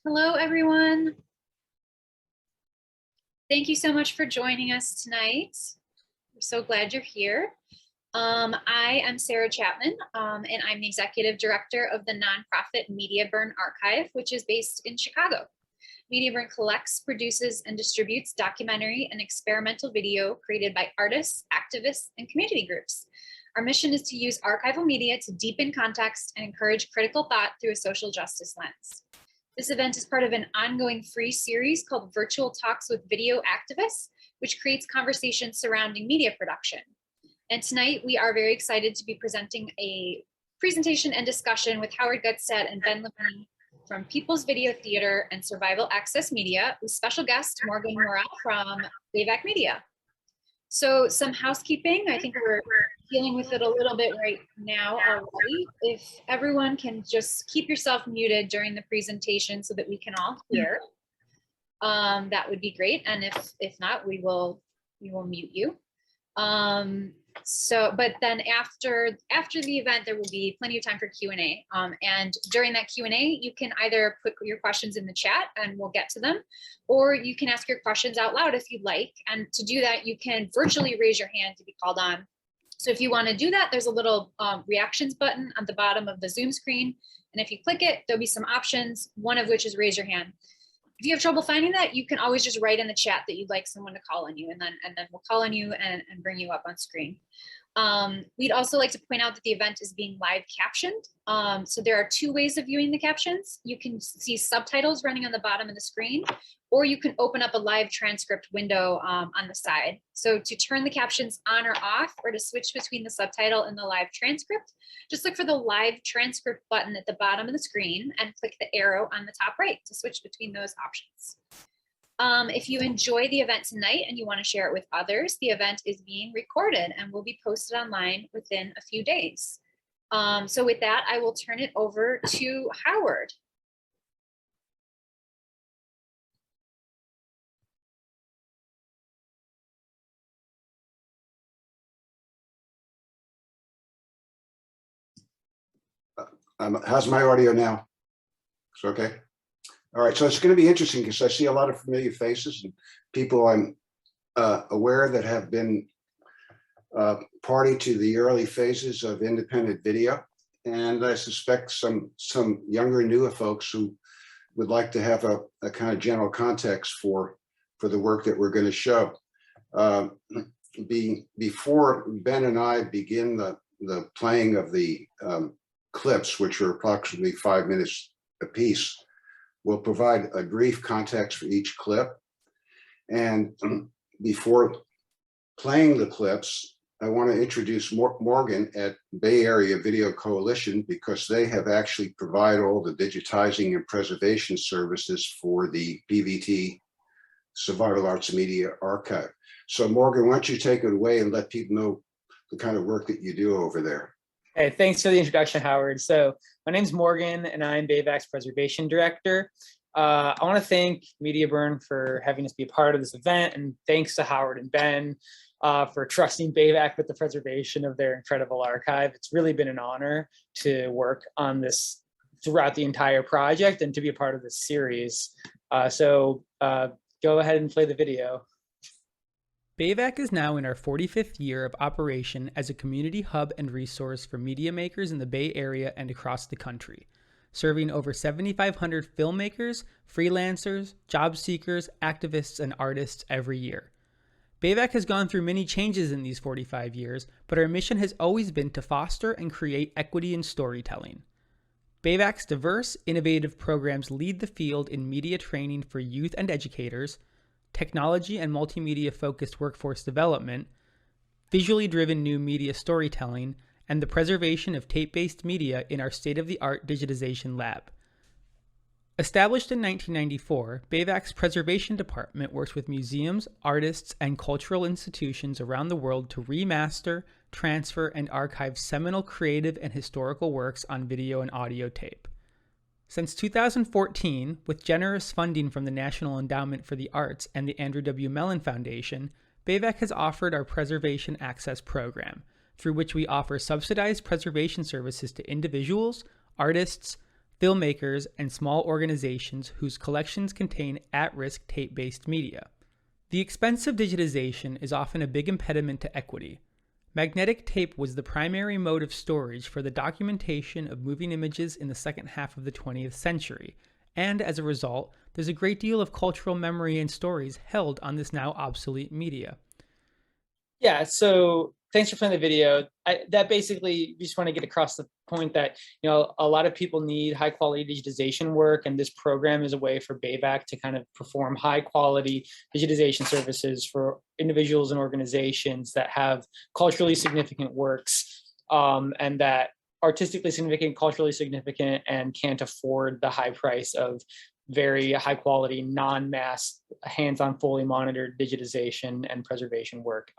Hello, everyone. Thank you so much for joining us tonight. We're so glad you're here. I am Sarah Chapman, and I'm the Executive Director of the nonprofit Media Burn Archive, which is based in Chicago. Media Burn collects, produces, and distributes documentary and experimental video created by artists, activists, and community groups. Our mission is to use archival media to deepen context and encourage critical thought through a social justice lens. This event is part of an ongoing free series called Virtual Talks with Video Activists, which creates conversations surrounding media production. And tonight we are very excited to be presenting a presentation and discussion with Howard Gutstadt and Ben Levine from People's Video Theater and Survival Access Media, with special guest Morgan Morel from BAVC Media. So some housekeeping. I think we're dealing with it a little bit right now already. If everyone can just keep yourself muted during the presentation so that we can all hear, that would be great. And if not, we will mute you. But then after the event, there will be plenty of time for Q&A. And during that Q&A, you can either put your questions in the chat and we'll get to them, or you can ask your questions out loud if you'd like. And to do that, you can virtually raise your hand to be called on. So if you want to do that, there's a little reactions button on the bottom of the Zoom screen. And if you click it, there'll be some options, one of which is raise your hand. If you have trouble finding that, you can always just write in the chat that you'd like someone to call on you, and then we'll call on you and bring you up on screen. We'd also like to point out that the event is being live captioned. So there are two ways of viewing the captions. You can see subtitles running on the bottom of the screen, or you can open up a live transcript window on the side. So to turn the captions on or off, or to switch between the subtitle and the live transcript, just look for the live transcript button at the bottom of the screen and click the arrow on the top right to switch between those options. If you enjoy the event tonight and you want to share it with others, the event is being recorded and will be posted online within a few days. So with that, I will turn it over to Howard. How's my audio now? It's okay. All right, so it's going to be interesting because I see a lot of familiar faces and people I'm aware that have been party to the early phases of independent video, and I suspect some younger, newer folks who would like to have a kind of general context for the work that we're going to show. Before Ben and I begin the playing of the clips, which are approximately 5 minutes apiece, we'll provide a brief context for each clip. And before playing the clips, I want to introduce Morgan at Bay Area Video Coalition, because they have actually provided all the digitizing and preservation services for the PVT Survival Arts Media Archive. So Morgan, why don't you take it away and let people know the kind of work that you do over there. Hey, thanks for the introduction, Howard. So my name's Morgan and I'm BAVC's Preservation Director. I want to thank Media Burn for having us be a part of this event, and thanks to Howard and Ben for trusting BAVC with the preservation of their incredible archive. It's really been an honor to work on this throughout the entire project and to be a part of this series. So go ahead and play the video. BAVC is now in our 45th year of operation as a community hub and resource for media makers in the Bay Area and across the country, serving over 7,500 filmmakers, freelancers, job seekers, activists, and artists every year. BAVC has gone through many changes in these 45 years, but our mission has always been to foster and create equity in storytelling. BAVC's diverse, innovative programs lead the field in media training for youth and educators, technology and multimedia-focused workforce development, visually driven new media storytelling, and the preservation of tape-based media in our state-of-the-art digitization lab. Established in 1994, BAVC's Preservation Department works with museums, artists, and cultural institutions around the world to remaster, transfer, and archive seminal creative and historical works on video and audio tape. Since 2014, with generous funding from the National Endowment for the Arts and the Andrew W. Mellon Foundation, BAVC has offered our Preservation Access Program, through which we offer subsidized preservation services to individuals, artists, filmmakers, and small organizations whose collections contain at-risk tape-based media. The expense of digitization is often a big impediment to equity. Magnetic tape was the primary mode of storage for the documentation of moving images in the second half of the 20th century, and as a result, there's a great deal of cultural memory and stories held on this now obsolete media. Yeah, so thanks for playing the video. That basically, we just want to get across the point that, you know, a lot of people need high quality digitization work, and this program is a way for BAVC to kind of perform high quality digitization services for individuals and organizations that have culturally significant works, and that artistically significant, culturally significant, and can't afford the high price of very high quality, non-mass, hands-on, fully monitored digitization and preservation work.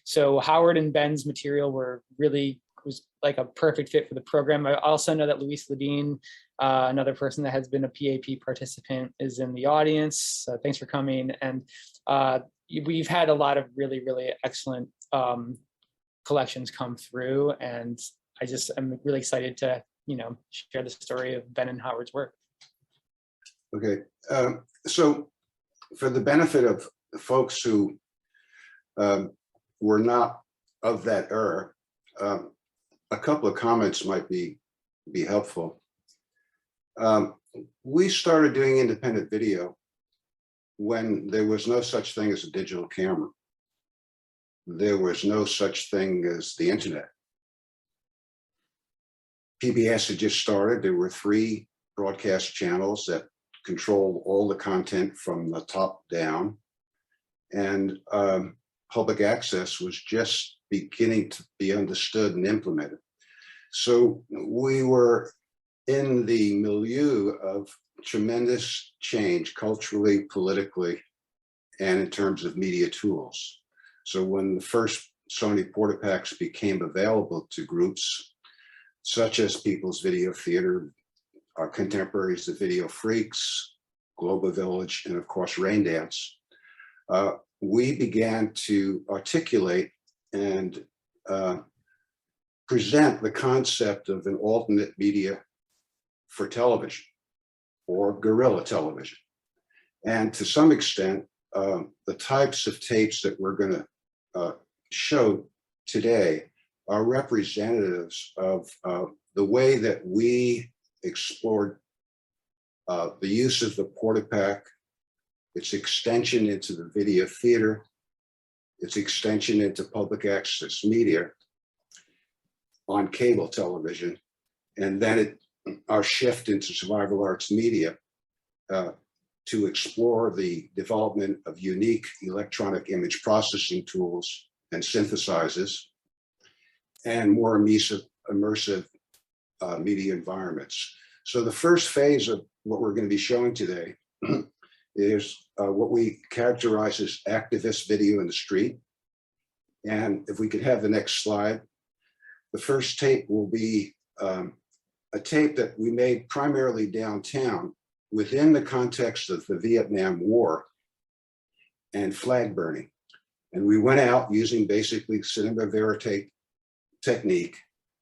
So Howard and Ben's material was like a perfect fit for the program. I also know that Levine, another person that has been a PAP participant, is in the audience. So thanks for coming. And we've had a lot of really, really excellent collections come through. And I'm really excited to, you know, share the story of Ben and Howard's work. Okay, so for the benefit of folks who were not of that era, a couple of comments might be helpful. We started doing independent video when there was no such thing as a digital camera. There was no such thing as the internet. PBS had just started. There were 3 broadcast channels that controlled all the content from the top down, and public access was just beginning to be understood and implemented. So we were in the milieu of tremendous change culturally, politically, and in terms of media tools. So when the first Sony Portapacks became available to groups such as People's Video Theater, our contemporaries, the Video Freaks, Global Village, and of course, Raindance, we began to articulate and present the concept of an alternate media for television, or guerrilla television. And to some extent, the types of tapes that we're going to show today are representatives of the way that we explored the use of the Portapack, its extension into the video theater, its extension into public access media on cable television, and then our shift into survival arts media to explore the development of unique electronic image processing tools and synthesizers, and more immersive media environments. So the first phase of what we're going to be showing today is what we characterize as activist video in the street. And if we could have the next slide, the first tape will be a tape that we made primarily downtown within the context of the Vietnam War and flag burning. And we went out using basically cinema verite technique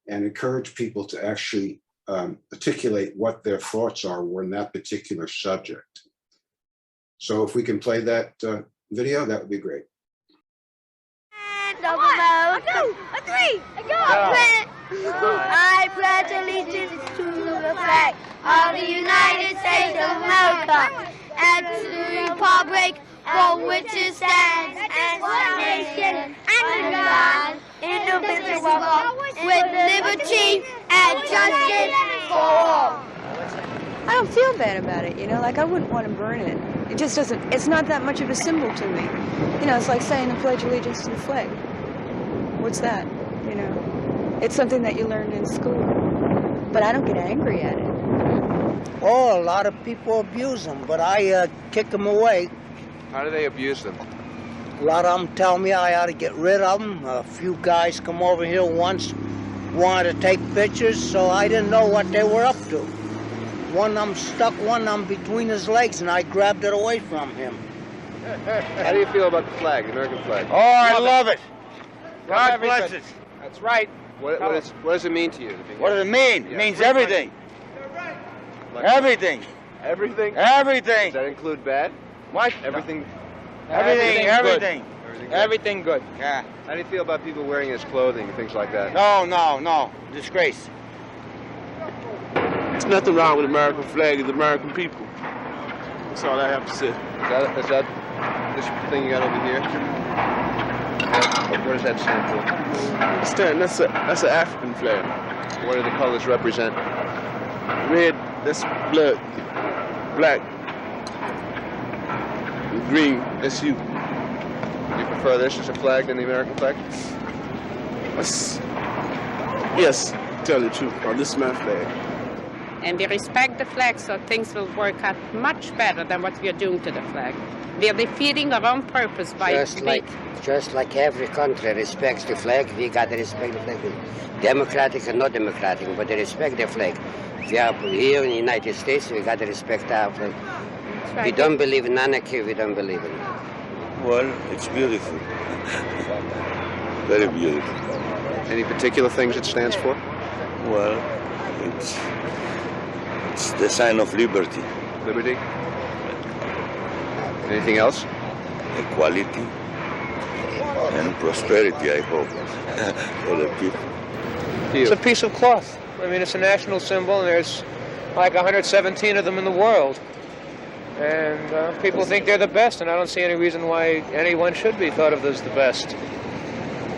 and encourage people to actually articulate what their thoughts are on that particular subject. So if we can play that video, that would be great. I pledge allegiance to the flag of the United States of America and to the republic for which it stands, and one nation under God, indivisible, with liberty and justice for all. I don't feel bad about it, you know, like I wouldn't want to burn it. It just doesn't, it's not that much of a symbol to me. You know, it's like saying I pledge allegiance to the flag. What's that, you know? It's something that you learned in school, but I don't get angry at it. Oh, a lot of people abuse them, but I kick them away. How do they abuse them? A lot of them tell me I ought to get rid of them. A few guys come over here once, wanted to take pictures, so I didn't know what they were up to. One of them stuck one of them between his legs, and I grabbed it away from him. How do you feel about the flag, the American flag? Oh, I love it. God bless it. That's right. What does it mean to you? What does it mean? It means everything. Everything. Everything? Everything. Does that include bad? What? Everything? Everything. Everything good? Everything good. Yeah. How do you feel about people wearing his clothing and things like that? No. Disgrace. There's nothing wrong with the American flag. It's American people. That's all I have to say. Is that this thing you got over here? What does that stand for? That's an African flag. What do the colors represent? Red, that's blood. Black. Green, that's you. Do you prefer this as a flag than the American flag? Yes, tell the truth. This is my flag. And we respect the flag, so things will work out much better than what we are doing to the flag. We are defeating our own purpose by just like every country respects the flag, we got to respect the flag. Democratic and not democratic, but they respect the flag. We are here in the United States, we got to respect our flag. Right. We don't believe in anarchy, we don't believe in that. Well, it's beautiful. Very beautiful. Any particular things it stands for? Well, it's the sign of liberty. Liberty? Anything else? Equality and prosperity, I hope, for the people. It's a piece of cloth. I mean, it's a national symbol, and there's like 117 of them in the world. And people think they're the best, and I don't see any reason why anyone should be thought of as the best.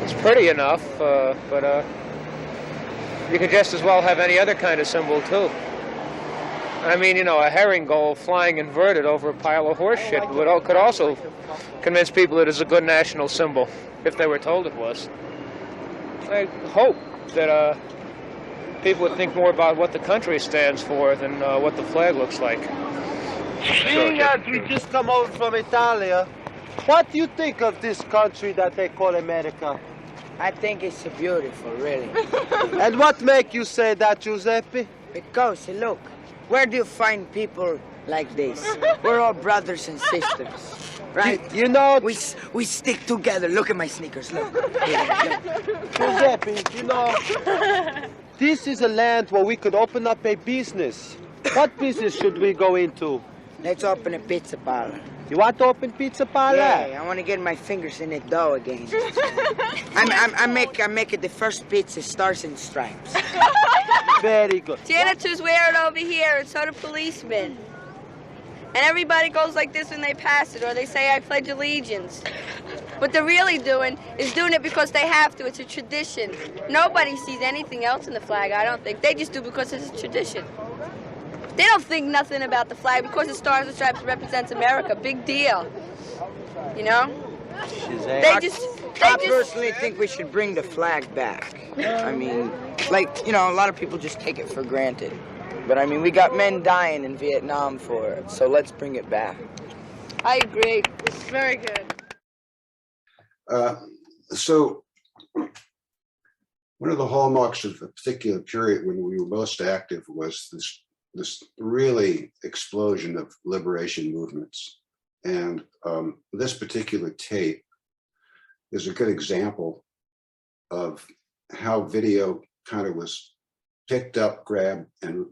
It's pretty enough, but you could just as well have any other kind of symbol, too. I mean, you know, a herringull flying inverted over a pile of horse shit could also convince people it is a good national symbol, if they were told it was. I hope that people would think more about what the country stands for than what the flag looks like. Being as we just come over from Italia, what do you think of this country that they call America? I think it's beautiful, really. And what make you say that, Giuseppe? Because, look, where do you find people like this? We're all brothers and sisters, right? You know... We stick together. Look at my sneakers, look. Giuseppe, you know, this is a land where we could open up a business. What business should we go into? Let's open a pizza parlor. You want to open pizza parlor? Yeah, I want to get my fingers in the dough again. I'm making the first pizza, Stars and Stripes. Very good. Janitors wear it over here, and so do policemen. And everybody goes like this when they pass it, or they say, I pledge allegiance. What they're really doing is doing it because they have to. It's a tradition. Nobody sees anything else in the flag, I don't think. They just do because it's a tradition. They don't think nothing about the flag because the Stars and Stripes represents America. Big deal. You know? I personally think we should bring the flag back. I mean, like, you know, a lot of people just take it for granted. But I mean, we got men dying in Vietnam for it, so let's bring it back. I agree. It's very good. So one of the hallmarks of a particular period when we were most active was this really explosion of liberation movements. And this particular tape is a good example of how video kind of was picked up, grabbed, and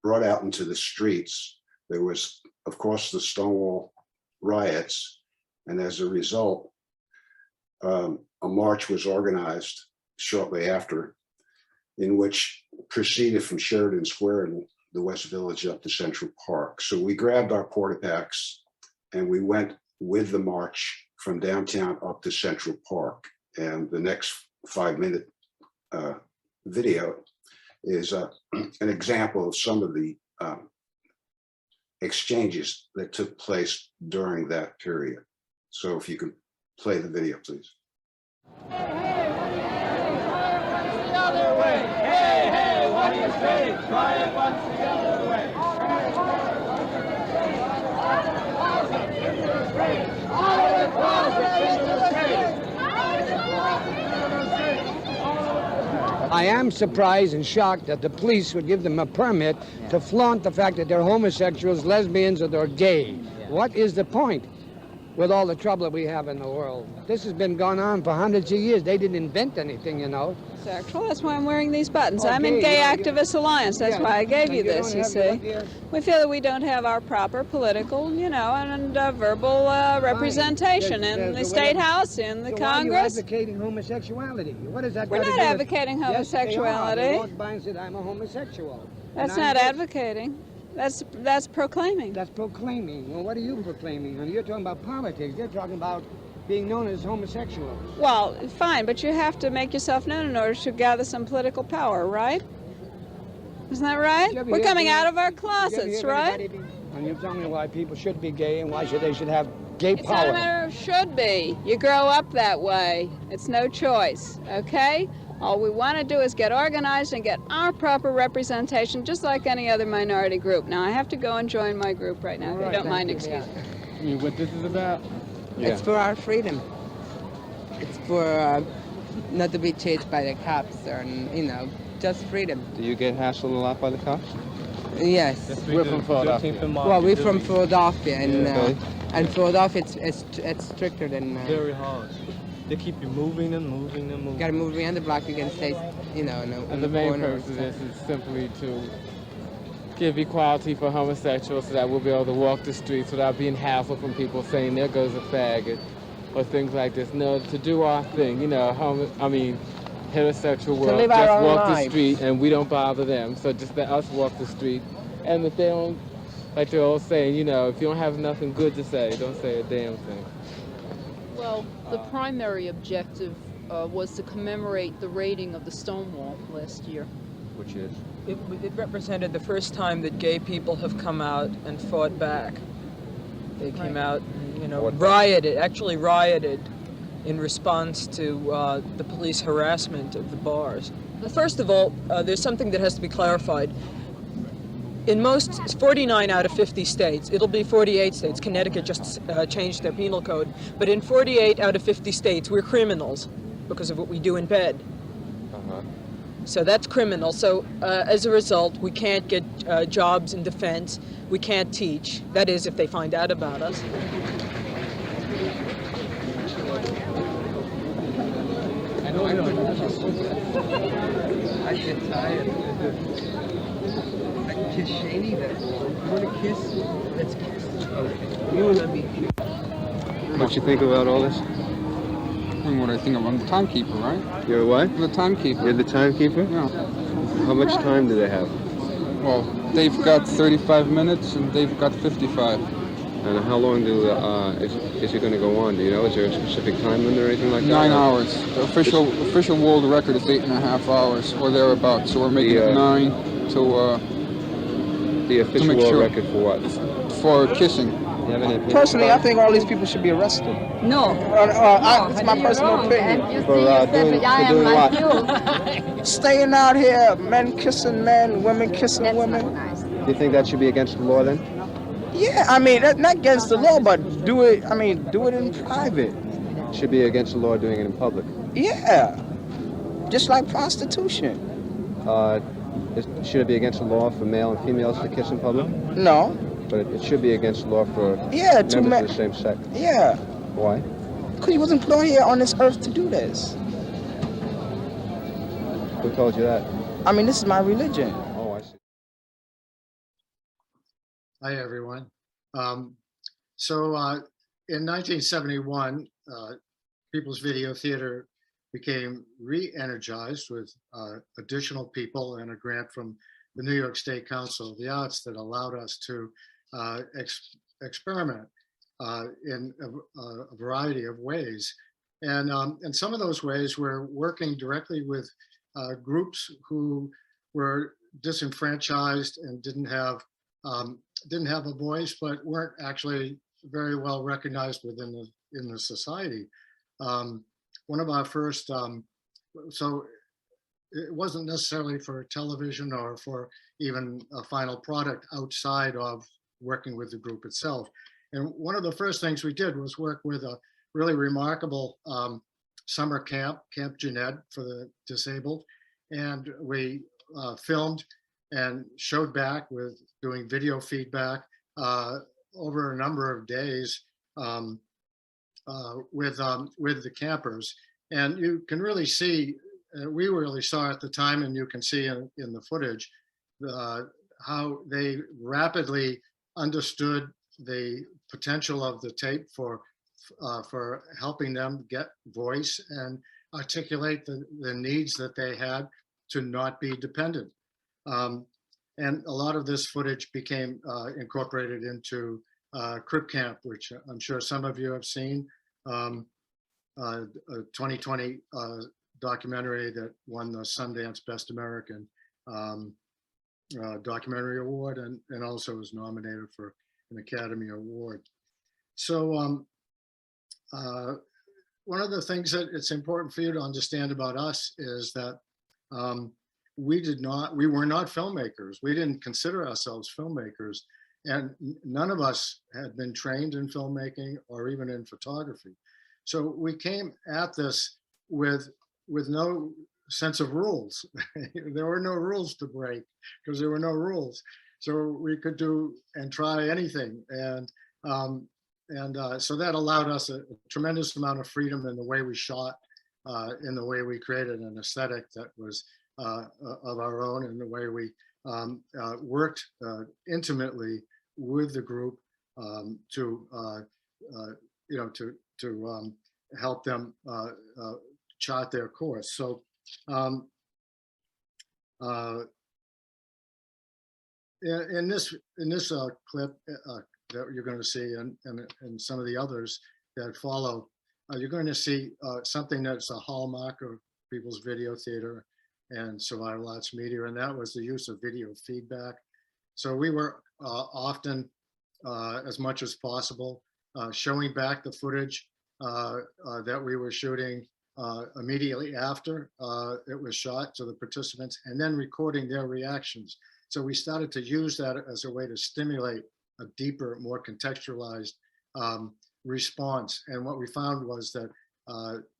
brought out into the streets. There was, of course, the Stonewall riots, and as a result, a march was organized shortly after, in which proceeded from Sheridan Square in the West Village up to Central Park. So we grabbed our porta packs and we went with the march from downtown up to Central Park. And the next 5-minute video is an example of some of the exchanges that took place during that period. So if you could play the video, please. What do you say? Try it once the other way. I am surprised and shocked that the police would give them a permit to flaunt the fact that they're homosexuals, lesbians, or they're gay. What is the point? with all the trouble that we have in the world. This has been going on for hundreds of years. They didn't invent anything, you know. Sexual, that's why I'm wearing these buttons. Oh, I'm in gay, Gay yeah, Activist Alliance. That's why I gave you this, you see. Here. We feel that we don't have our proper political, you know, and verbal representation in the State House, in the So Congress. why are you advocating homosexuality? What is that? We're not advocating homosexuality. Yes, they walked by and said, I'm a homosexual. That's And I'm not this. advocating. That's proclaiming. That's proclaiming. Well, what are you proclaiming? I mean, you're talking about politics. They're talking about being known as homosexuals. Well, fine, but you have to make yourself known in order to gather some political power, right? Isn't that right? We're coming out of our closets, right? And you tell me why people should be gay and why they should have gay It's power. not a matter of should be. You grow up that way. It's no choice, okay? All we want to do is get organized and get our proper representation, just like any other minority group. Now, I have to go and join my group right now, if you don't mind, excuse me. You mean what this is about? It's for our freedom. It's for not to be chased by the cops or, you know, just freedom. Do you get hassled a lot by the cops? Yes. We're from Philadelphia. Well, we're from Philadelphia, and Philadelphia, it's stricter than... Very hard. They keep you moving and moving and moving. You gotta move around the block, you can stay, you know, in And the main purpose of this is simply to give equality for homosexuals so that we'll be able to walk the streets without being hassled from people saying there goes a faggot or things like this. No, to do our thing, you know, heterosexual world, live our just own walk lives. the street and we don't bother them. So just let us walk the street. And if they don't, like they're all saying, you know, if you don't have nothing good to say, don't say a damn thing. Well, the primary objective was to commemorate the raiding of the Stonewall last year. Which is? It represented the first time that gay people have come out and fought back. They came out and, you know, rioted in response to the police harassment of the bars. First of all, there's something that has to be clarified. In most 49 out of 50 states, it'll be 48 states, Connecticut just changed their penal code, but in 48 out of 50 states, we're criminals because of what we do in bed. So that's criminal. So as a result, we can't get jobs in defense. We can't teach. That is, if they find out about us. I get tired. Kiss Shady then. You want to kiss? Let's kiss. Okay. You and me. What you think about all this? What I think I'm the timekeeper, right? You're what? I'm the timekeeper. You're the timekeeper? Yeah. How much time do they have? Well, they've got 35 minutes and they've got 55. And how long is it going to go on? Do you know? Is there a specific time limit or anything like that? 9 hours. The official world record is 8.5 hours or thereabouts. So we're making it 9 to. The official world record for what? For kissing. Personally, I think all these people should be arrested. No. It's my personal opinion. For doing what? Staying out here, men kissing men, women kissing women. Do you think that should be against the law then? Yeah, I mean, not against the law, but do it in private. It should be against the law doing it in public. Yeah, just like prostitution. Should it be against the law for male and females to kiss in public? No. But it should be against the law for members of the same sex. Yeah. Why? Because he wasn't put here on this earth to do this. Who told you that? I mean, this is my religion. Oh, I see. Hi, everyone. In 1971, People's Video Theater became re-energized with additional people and a grant from the New York State Council of the Arts that allowed us to experiment in a variety of ways. And some of those ways we're working directly with groups who were disenfranchised and didn't have a voice, but weren't actually very well recognized within the society. One of our first, so it wasn't necessarily for television or for even a final product outside of working with the group itself. And one of the first things we did was work with a really remarkable summer camp, Camp Jeanette for the disabled. And we filmed and showed back with doing video feedback over a number of days with the campers. And you can really see, we really saw at the time, and you can see in the footage, how they rapidly understood the potential of the tape for helping them get voice and articulate the needs that they had to not be dependent. And a lot of this footage became incorporated into Crip Camp, which I'm sure some of you have seen, a 2020 documentary that won the Sundance Best American Documentary Award, and also was nominated for an Academy Award. So one of the things that it's important for you to understand about us is that we were not filmmakers. We didn't consider ourselves filmmakers, and none of us had been trained in filmmaking or even in photography. So we came at this with no sense of rules. There were no rules to break because there were no rules. So we could do and try anything. And so that allowed us a tremendous amount of freedom in the way we shot, in the way we created an aesthetic that was of our own, and the way we worked intimately with the group to help them chart their course. So in this clip that you're going to see, and some of the others that follow, you're going to see something that's a hallmark of people's video theater and survival arts media, and that was the use of video feedback. So we were often, as much as possible, showing back the footage that we were shooting immediately after it was shot to the participants, and then recording their reactions. So we started to use that as a way to stimulate a deeper, more contextualized response. And what we found was that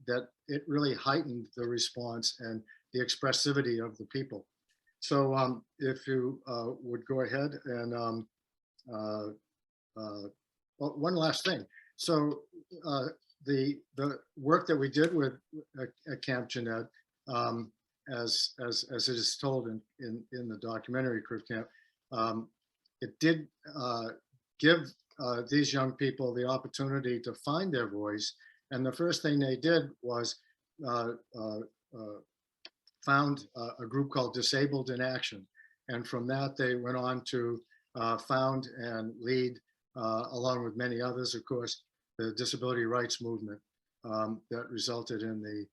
that it really heightened the response and the expressivity of the people. So if you would go ahead and well, one last thing. So the work that we did with at Camp Jeanette, as it is told in the documentary Crip Camp, it did give these young people the opportunity to find their voice. And the first thing they did was found a group called Disabled in Action. And from that, they went on to found and lead, along with many others, of course, the disability rights movement that resulted in the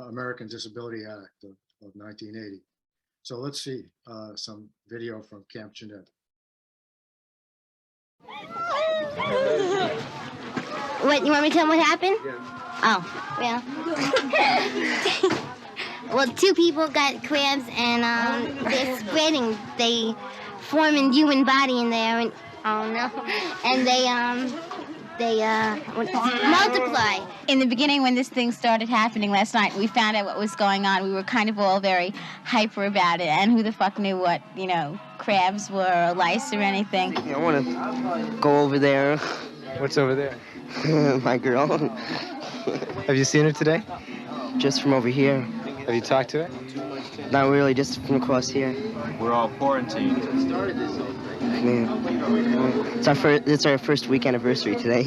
American Disability Act of 1980. So let's see some video from Camp Jeanette. What, you want me to tell them what happened? Yeah. Oh, well. Well, two people got crabs, and they're spreading. They form a human body in there, and oh no, and they multiply. In the beginning, when this thing started happening last night, we found out what was going on. We were kind of all very hyper about it, and who the fuck knew what, crabs were or lice or anything. I want to go over there. What's over there? My girl. Have you seen her today? Just from over here. Have you talked to her? Not really, just from across here. We're all quarantined. Yeah. It's our first week anniversary today.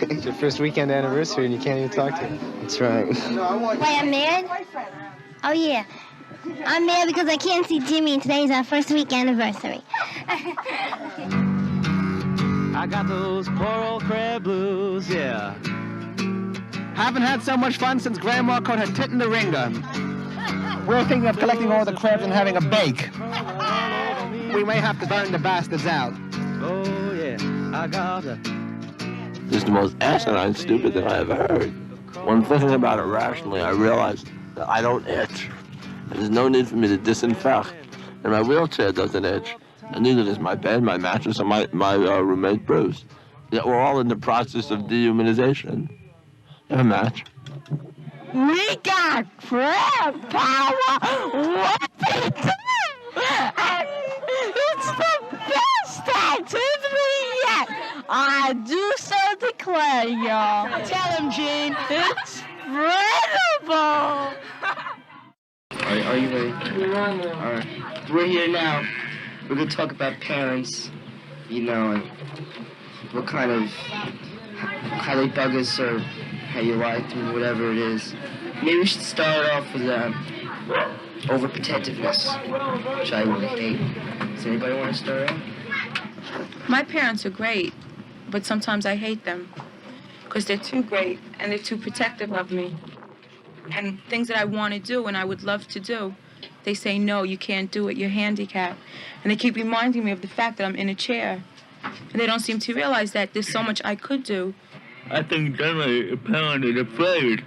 It's your first weekend anniversary and you can't even talk to her. That's right. Why, I'm mad? Oh, yeah. I'm mad because I can't see Jimmy, and today's our first week anniversary. I got those poor old crab blues, yeah. Haven't had so much fun since Grandma caught her tit in the ringer. We're thinking of collecting all the crabs and having a bake. We may have to burn the bastards out. Oh, yeah, I got her. This is the most asinine stupid thing I ever heard. When thinking about it rationally, I realized that I don't itch. And there's no need for me to disinfect. And my wheelchair doesn't itch. And neither does my bed, my mattress, or my roommate Bruce. Yet we're all in the process of dehumanization. Have a match. We got crab power! What they do? And it's the best activity yet! I do so declare, y'all. Tell him, Gene. It's incredible. Are you ready? All right. We're here now. We're going to talk about parents, you know, and what kind of, how they bug us or how you lie to them, whatever it is. Maybe we should start off with overprotectiveness, which I really hate. Does anybody want to start out? My parents are great, but sometimes I hate them because they're too great and they're too protective of me. And things that I want to do and I would love to do, they say, no, you can't do it, you're handicapped. And they keep reminding me of the fact that I'm in a chair. And they don't seem to realize that there's so much I could do. I think generally a parent is afraid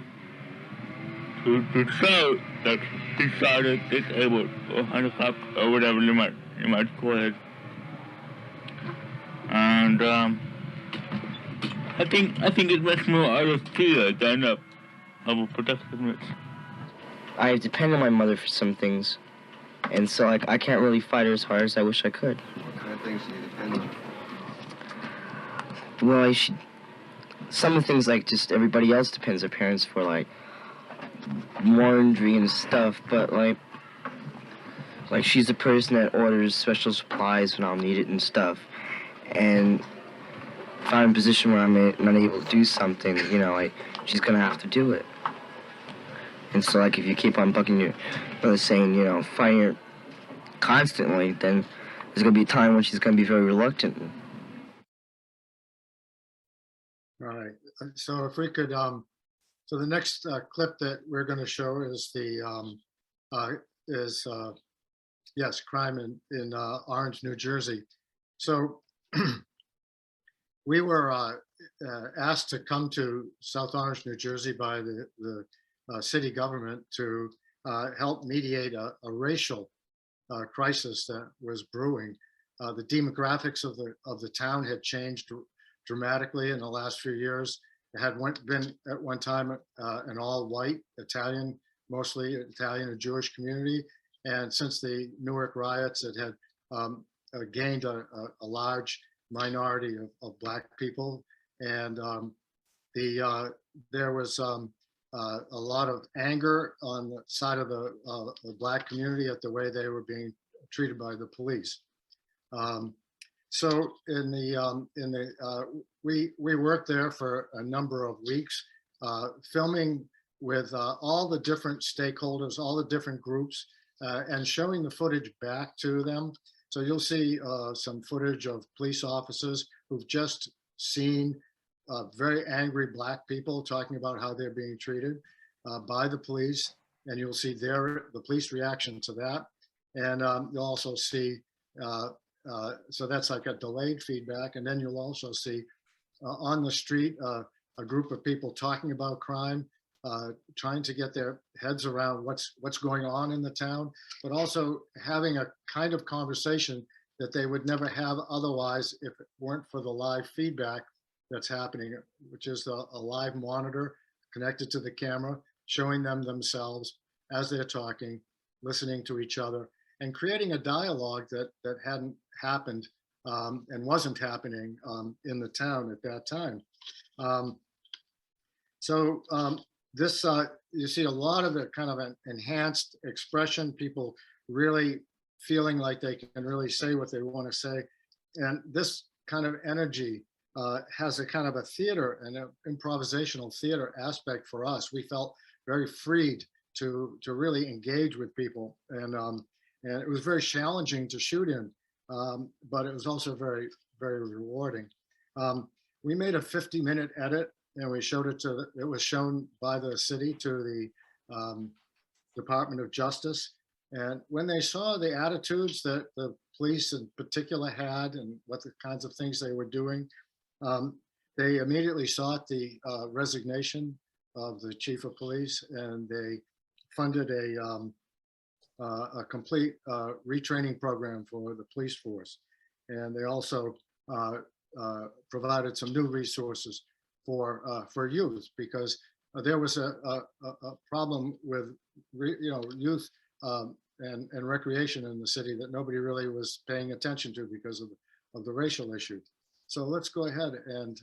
to show that his child is disabled or handicapped or whatever you might call it. And I think it makes more out of fear than of protectiveness. I depend on my mother for some things, and so like I can't really fight her as hard as I wish I could. What kind of things do you depend on? Well, some of the things like just everybody else depends on parents for, like laundry and stuff, but like she's the person that orders special supplies when I'll need it and stuff. And if I'm in a position where I'm not able to do something, you know, like she's gonna have to do it. And so like if you keep on bugging your mother saying, you know, fighting her constantly, then there's gonna be a time when she's gonna be very reluctant. All right. So if we could, so the next clip that we're going to show is yes, crime in Orange, New Jersey. So we were asked to come to South Orange, New Jersey by the city government to help mediate a racial crisis that was brewing. The demographics of the town had changed dramatically in the last few years. It had been at one time an all-white Italian, mostly Italian and Jewish community, and since the Newark riots, it had gained a large minority of Black people, and there was a lot of anger on the side of the Black community at the way they were being treated by the police. So we worked there for a number of weeks, filming with all the different stakeholders, all the different groups, and showing the footage back to them. So you'll see some footage of police officers who've just seen very angry Black people talking about how they're being treated by the police, and you'll see the police reaction to that. And you'll also see, so that's like a delayed feedback, and then you'll also see on the street a group of people talking about crime, trying to get their heads around what's going on in the town, but also having a kind of conversation that they would never have otherwise if it weren't for the live feedback that's happening, which is a live monitor connected to the camera, showing them themselves as they're talking, listening to each other, and creating a dialogue that hadn't happened and wasn't happening in the town at that time. This, you see a lot of the kind of an enhanced expression, people really feeling like they can really say what they want to say. And this kind of energy has a kind of a theater and an improvisational theater aspect for us. We felt very freed to really engage with people. And it was very challenging to shoot in, but it was also very, very rewarding. We made a 50-minute edit, and we showed it it was shown by the city to the Department of Justice. And when they saw the attitudes that the police in particular had and what the kinds of things they were doing, they immediately sought the resignation of the chief of police, and they funded a complete retraining program for the police force. And they also provided some new resources for youth, because there was a problem with youth and recreation in the city that nobody really was paying attention to because of the racial issue. So let's go ahead and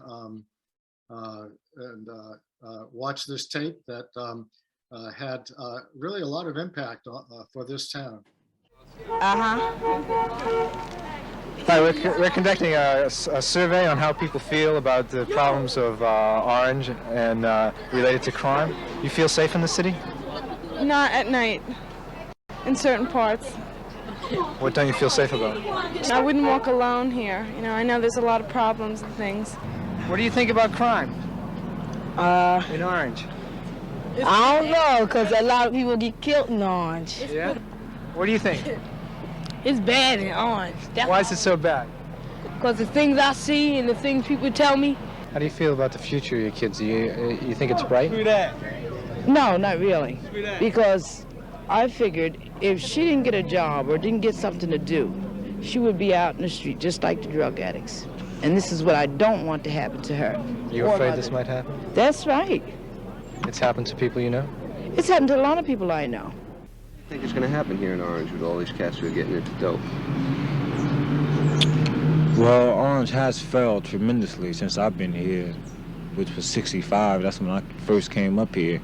watch this tape that had really a lot of impact for this town. Hi, we're conducting a survey on how people feel about the problems of Orange and related to crime. You feel safe in the city? Not at night, in certain parts. What don't you feel safe about? I wouldn't walk alone here. You know, I know there's a lot of problems and things. What do you think about crime in Orange? I don't know, because a lot of people get killed in Orange. Yeah? What do you think? It's bad in Orange. Why is it so bad? Because the things I see and the things people tell me. How do you feel about the future of your kids? You think it's bright? No, not really. Because I figured if she didn't get a job or didn't get something to do, she would be out in the street just like the drug addicts. And this is what I don't want to happen to her. You're afraid this might happen? That's right. It's happened to people you know? It's happened to a lot of people I know. What do you think is going to happen here in Orange with all these cats who are getting into dope? Well, Orange has failed tremendously since I've been here, which was 65. That's when I first came up here.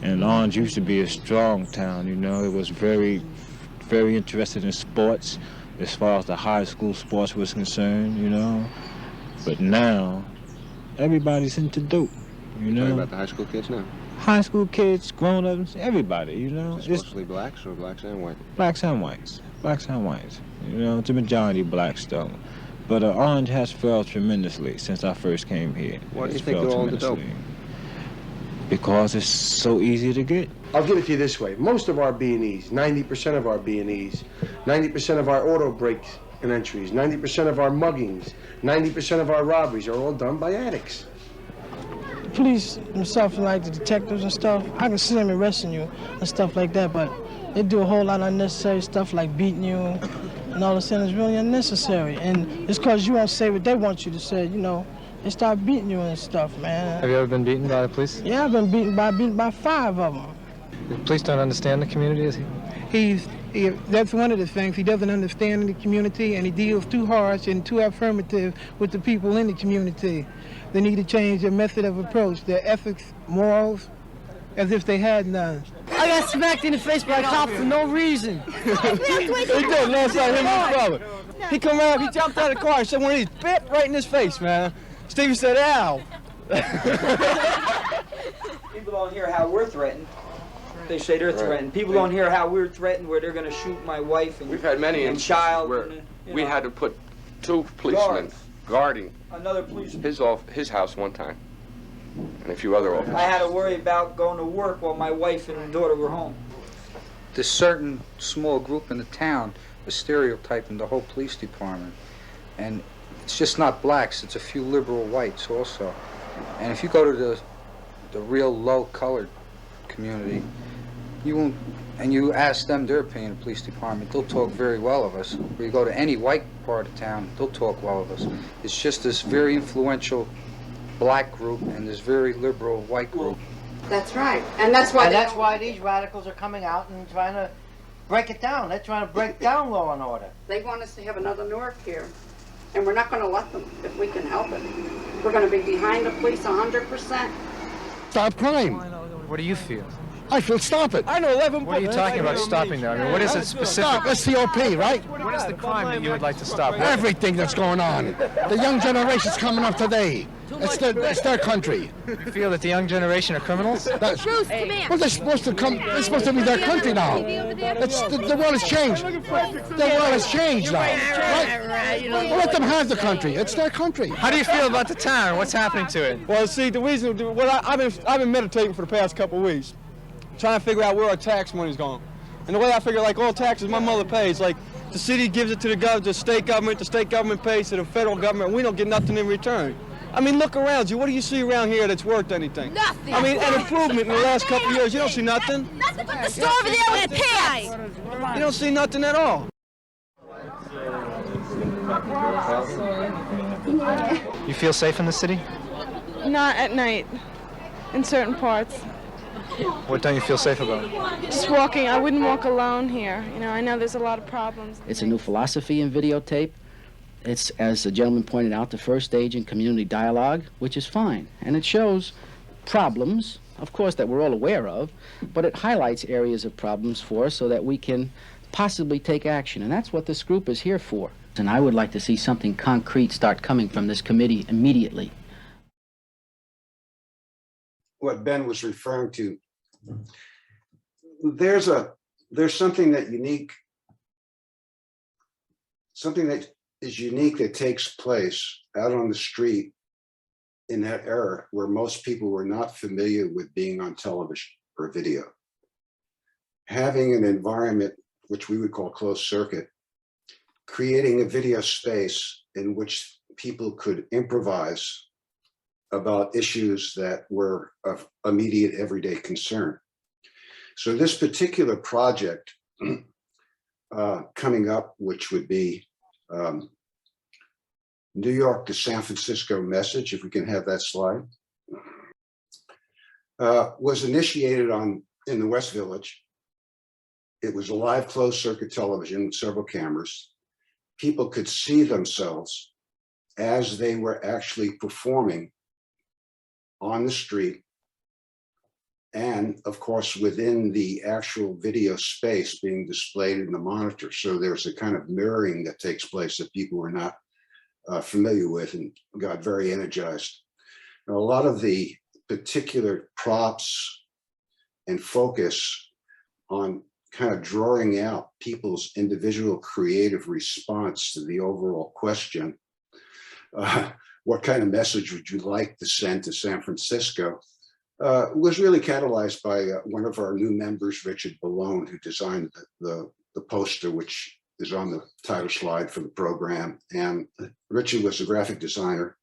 And Orange used to be a strong town, you know. It was very, very interested in sports as far as the high school sports was concerned, you know. But now, everybody's into dope, you know. Talking about the high school kids now? High school kids, grown-ups, everybody, you know. It's mostly blacks or blacks and whites? Blacks and whites. Blacks and whites. You know, it's a majority blacks, though. But Orange has failed tremendously since I first came here. Why do you think they're all into dope? Because it's so easy to get. I'll give it to you this way. Most of our B&Es, 90% of our B&Es, 90% of our auto breaks and entries, 90% of our muggings, 90% of our robberies are all done by addicts. Police and stuff, like the detectives and stuff, I can see them arresting you and stuff like that, but they do a whole lot of unnecessary stuff like beating you and all this, and it's really unnecessary. And it's because you won't say what they want you to say, you know. They start beating you and stuff, man. Have you ever been beaten by the police? Yeah, I've been beaten by 5 of them. The police don't understand the community, is he? That's one of the things. He doesn't understand the community, and he deals too harsh and too affirmative with the people in the community. They need to change their method of approach, their ethics, morals, as if they had none. I got smacked in the face by a cop for no reason. He did last night, him and his brother. He come out, he jumped out of the car and said one of these, bit right in his face, man. Stevie said, ow. People don't hear how we're threatened. They say they're threatened. People don't hear how we're threatened, where they're going to shoot my wife and we've had many and child. Where and, we had to put 2 policemen guarding another policeman. his house one time, and a few other officers. I had to worry about going to work while my wife and daughter were home. There's certain small group in the town is stereotyping the whole police department, and it's just not blacks, it's a few liberal whites also. And if you go to the real low colored community, you won't, and you ask them their opinion of the police department, they'll talk very well of us. Or you go to any white part of town, they'll talk well of us. It's just this very influential black group and this very liberal white group. That's right, and that's why these radicals are coming out and trying to break it down. They're trying to break down law and order. they want us to have another Newark here, and we're not going to let them if we can help it. We're going to be behind the police 100%. Stop crime. What do you feel? I feel stop it. I know 11. What are you talking about stopping now? I mean, what is it specific? SCOP, right? What is the crime that you would like to stop? Everything that's going on. The young generation's coming up today. It's their country. You feel that the young generation are criminals? Well, they're supposed to come. It's supposed to be their country now. The world has changed. The world has changed now. Right? Well, let them have the country. It's their country. How do you feel about the town? What's happening to it? Well, see, the reason. Well, I've been meditating for the past couple of weeks, trying to figure out where our tax money's going. And the way I figure, like all taxes my mother pays, like the city gives it to the state government pays to the federal government. We don't get nothing in return. I mean, look around you. What do you see around here that's worth anything? Nothing. I mean, an improvement in the last couple of years. You don't see nothing. Nothing but the store over there with pants. You don't see nothing at all. You feel safe in the city? Not at night, in certain parts. What don't you feel safe about? Just walking, I wouldn't walk alone here. You know, I know there's a lot of problems. It's a new philosophy in videotape. It's, as the gentleman pointed out, the first stage in community dialogue, which is fine. And it shows problems, of course, that we're all aware of, but it highlights areas of problems for us so that we can possibly take action. And that's what this group is here for. And I would like to see something concrete start coming from this committee immediately. What Ben was referring to, there's something that is unique that takes place out on the street in that era where most people were not familiar with being on television or video. Having an environment which we would call closed circuit, creating a video space in which people could improvise about issues that were of immediate everyday concern. So this particular project coming up, which would be New York to San Francisco message, if we can have that slide, was initiated in the West Village. It was a live closed circuit television with several cameras. People could see themselves as they were actually performing on the street, and of course within the actual video space being displayed in the monitor. So there's a kind of mirroring that takes place that people were not familiar with and got very energized. Now, a lot of the particular props and focus on kind of drawing out people's individual creative response to the overall question, what kind of message would you like to send to San Francisco, was really catalyzed by one of our new members, Richard Ballone, who designed the poster, which is on the title slide for the program. And Richard was a graphic designer.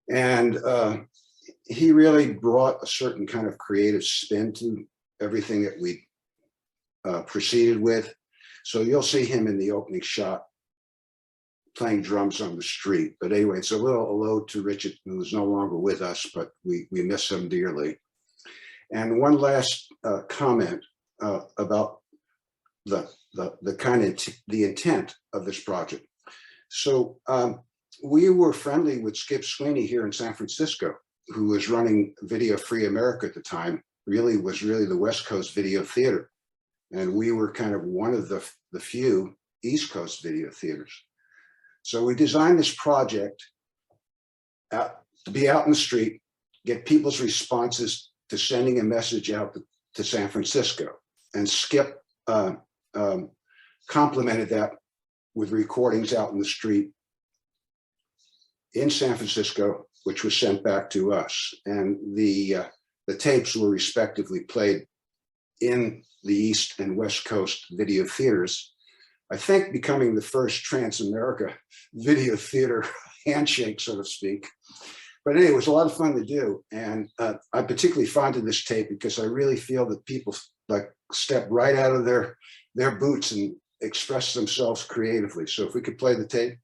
And he really brought a certain kind of creative spin to everything that we proceeded with. So you'll see him in the opening shot playing drums on the street. But anyway, it's a little ode to Richard, who is no longer with us, but we miss him dearly. And one last comment about the intent of this project. So we were friendly with Skip Sweeney here in San Francisco, who was running Video Free America at the time, was really the West Coast video theater. And we were kind of one of the few East Coast video theaters. So we designed this project to be out in the street, get people's responses to sending a message out to San Francisco. And Skip complemented that with recordings out in the street in San Francisco, which was sent back to us. And the tapes were respectively played in the East and West Coast video theaters, I think becoming the first Trans-America video theater handshake, so to speak. But anyway, it was a lot of fun to do. And I'm particularly fond of this tape because I really feel that people like step right out of their boots and express themselves creatively. So if we could play the tape.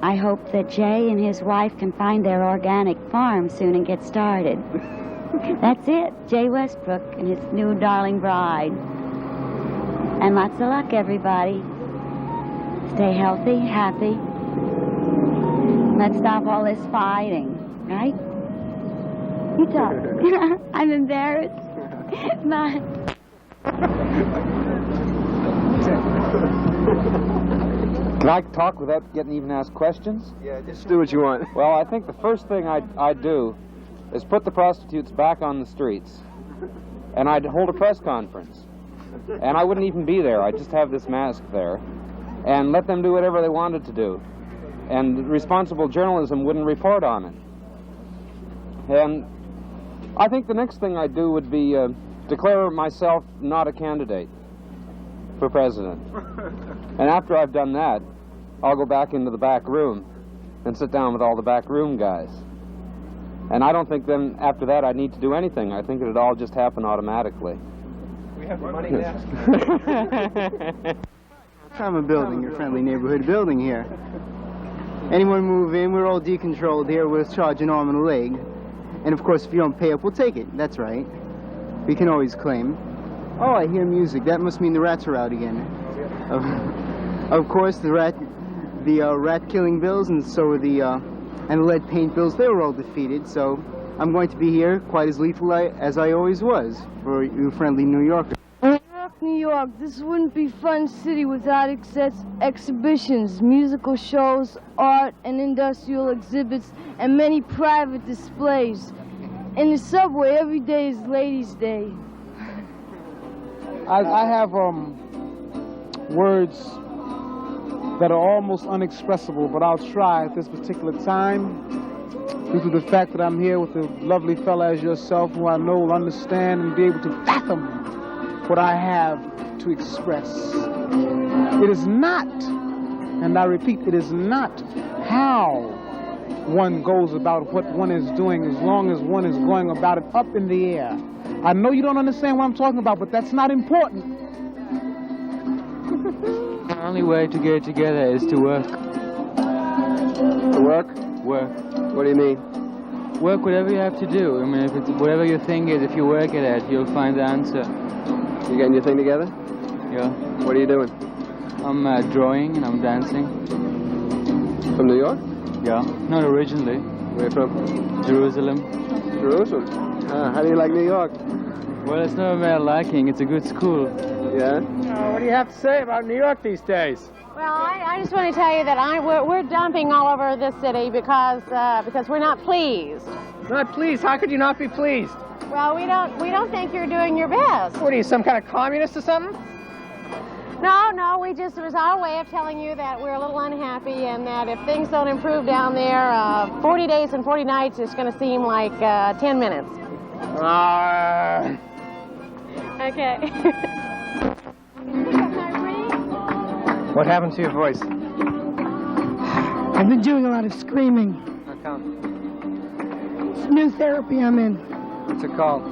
I hope that Jay and his wife can find their organic farm soon and get started. That's it, Jay Westbrook and his new darling bride. And lots of luck, everybody. Stay healthy, happy. Let's stop all this fighting, right? You talk. I'm embarrassed. Bye. Can I talk without getting even asked questions? Yeah, just do what you want. Well, I think the first thing I'd do is put the prostitutes back on the streets. And I'd hold a press conference. And I wouldn't even be there. I'd just have this mask there. And let them do whatever they wanted to do. And responsible journalism wouldn't report on it. And I think the next thing I'd do would be declare myself not a candidate for president. And after I've done that, I'll go back into the back room and sit down with all the back room guys. And I don't think then after that I need to do anything. I think it'd all just happen automatically. We have the money now. I'm a building, your friendly neighborhood building here. Anyone move in, we're all decontrolled here, we'll charge an arm and a leg. And of course, if you don't pay up, we'll take it. That's right. We can always claim. Oh, I hear music. That must mean the rats are out again. Of course, the rat-killing bills, and so are and the lead paint bills, they were all defeated. So I'm going to be here quite as lethal as I always was for you friendly New Yorkers. New York, this wouldn't be Fun City without exhibitions, musical shows, art and industrial exhibits, and many private displays. In the subway, every day is Ladies' Day. I have words that are almost unexpressible, but I'll try at this particular time due to the fact that I'm here with a lovely fella as yourself who I know will understand and be able to fathom what I have to express. It is not, and I repeat, it is not how one goes about what one is doing as long as one is going about it up in the air. I know you don't understand what I'm talking about, but that's not important. The only way to get together is to work. To work? Work. What do you mean? Work whatever you have to do. I mean, if it's whatever your thing is, if you work at it, you'll find the answer. You getting your thing together? Yeah. What are you doing? I'm drawing and I'm dancing. From New York? Yeah. Not originally. Where from? Jerusalem. Jerusalem? How do you like New York? Well, it's not a matter of liking. It's a good school. Yeah? What do you have to say about New York these days? Well, I just want to tell you that we're dumping all over this city because we're not pleased. Not pleased? How could you not be pleased? Well, we don't think you're doing your best. What are you, some kind of communist or something? No, it was our way of telling you that we're a little unhappy and that if things don't improve down there, 40 days and 40 nights is going to seem like 10 minutes. Okay. What happened to your voice? I've been doing a lot of screaming. How come? It's new therapy I'm in. What's it called?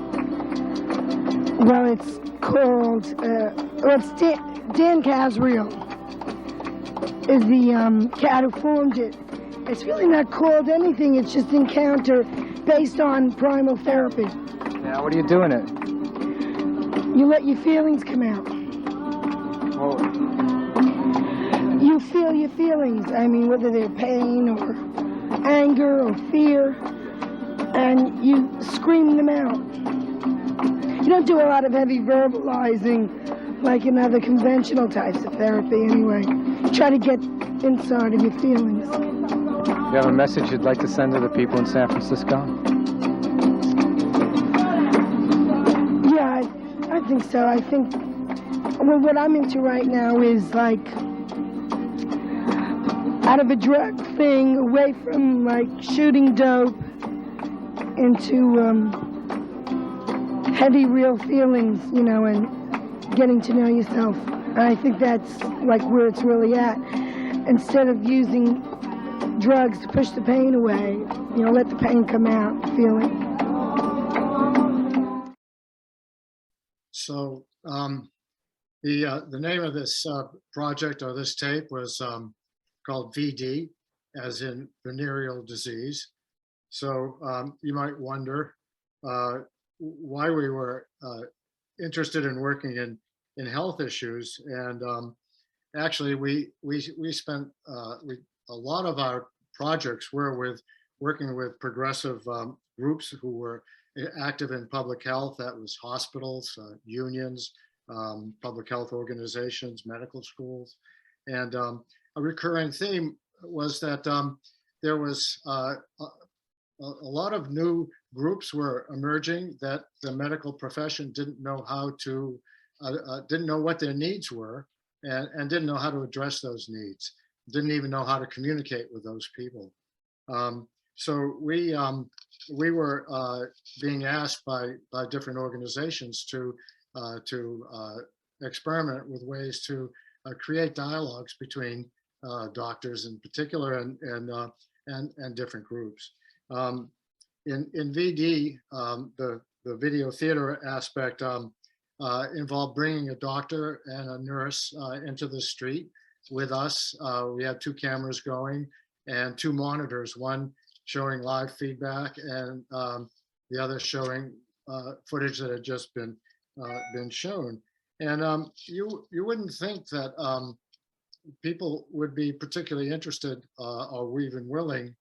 Well, it's called, it's Dan Casriel is the cat who formed it. It's really not called anything, it's just Encounter based on primal therapy. Now, what are you doing it? You let your feelings come out. Well, you feel your feelings, I mean, whether they're pain or anger or fear, and you scream them out. You don't do a lot of heavy verbalizing like in other conventional types of therapy anyway. You try to get inside of your feelings. you have a message you'd like to send to the people in San Francisco? Yeah, I think so. I think, well, what I'm into right now is like out of a drug thing, away from like shooting dope into heavy real feelings, you know, and getting to know yourself. And I think that's like where it's really at. Instead of using drugs to push the pain away, you know, let the pain come out, feel it. So the name of this project or this tape was called VD, as in venereal disease. So you might wonder why we were interested in working in health issues, and actually we spent a lot of our projects were working with progressive groups who were active in public health. That was hospitals, unions, public health organizations, medical schools, and a recurring theme was that there was a lot of new groups were emerging that the medical profession didn't know how to, didn't know what their needs were, and didn't know how to address those needs, didn't even know how to communicate with those people. So we were being asked by different organizations to experiment with ways to create dialogues between doctors in particular and different groups. In VD, the video theater aspect, involved bringing a doctor and a nurse into the street with us. We had 2 cameras going and 2 monitors, one showing live feedback and the other showing footage that had just been shown. And you wouldn't think that people would be particularly interested or even willing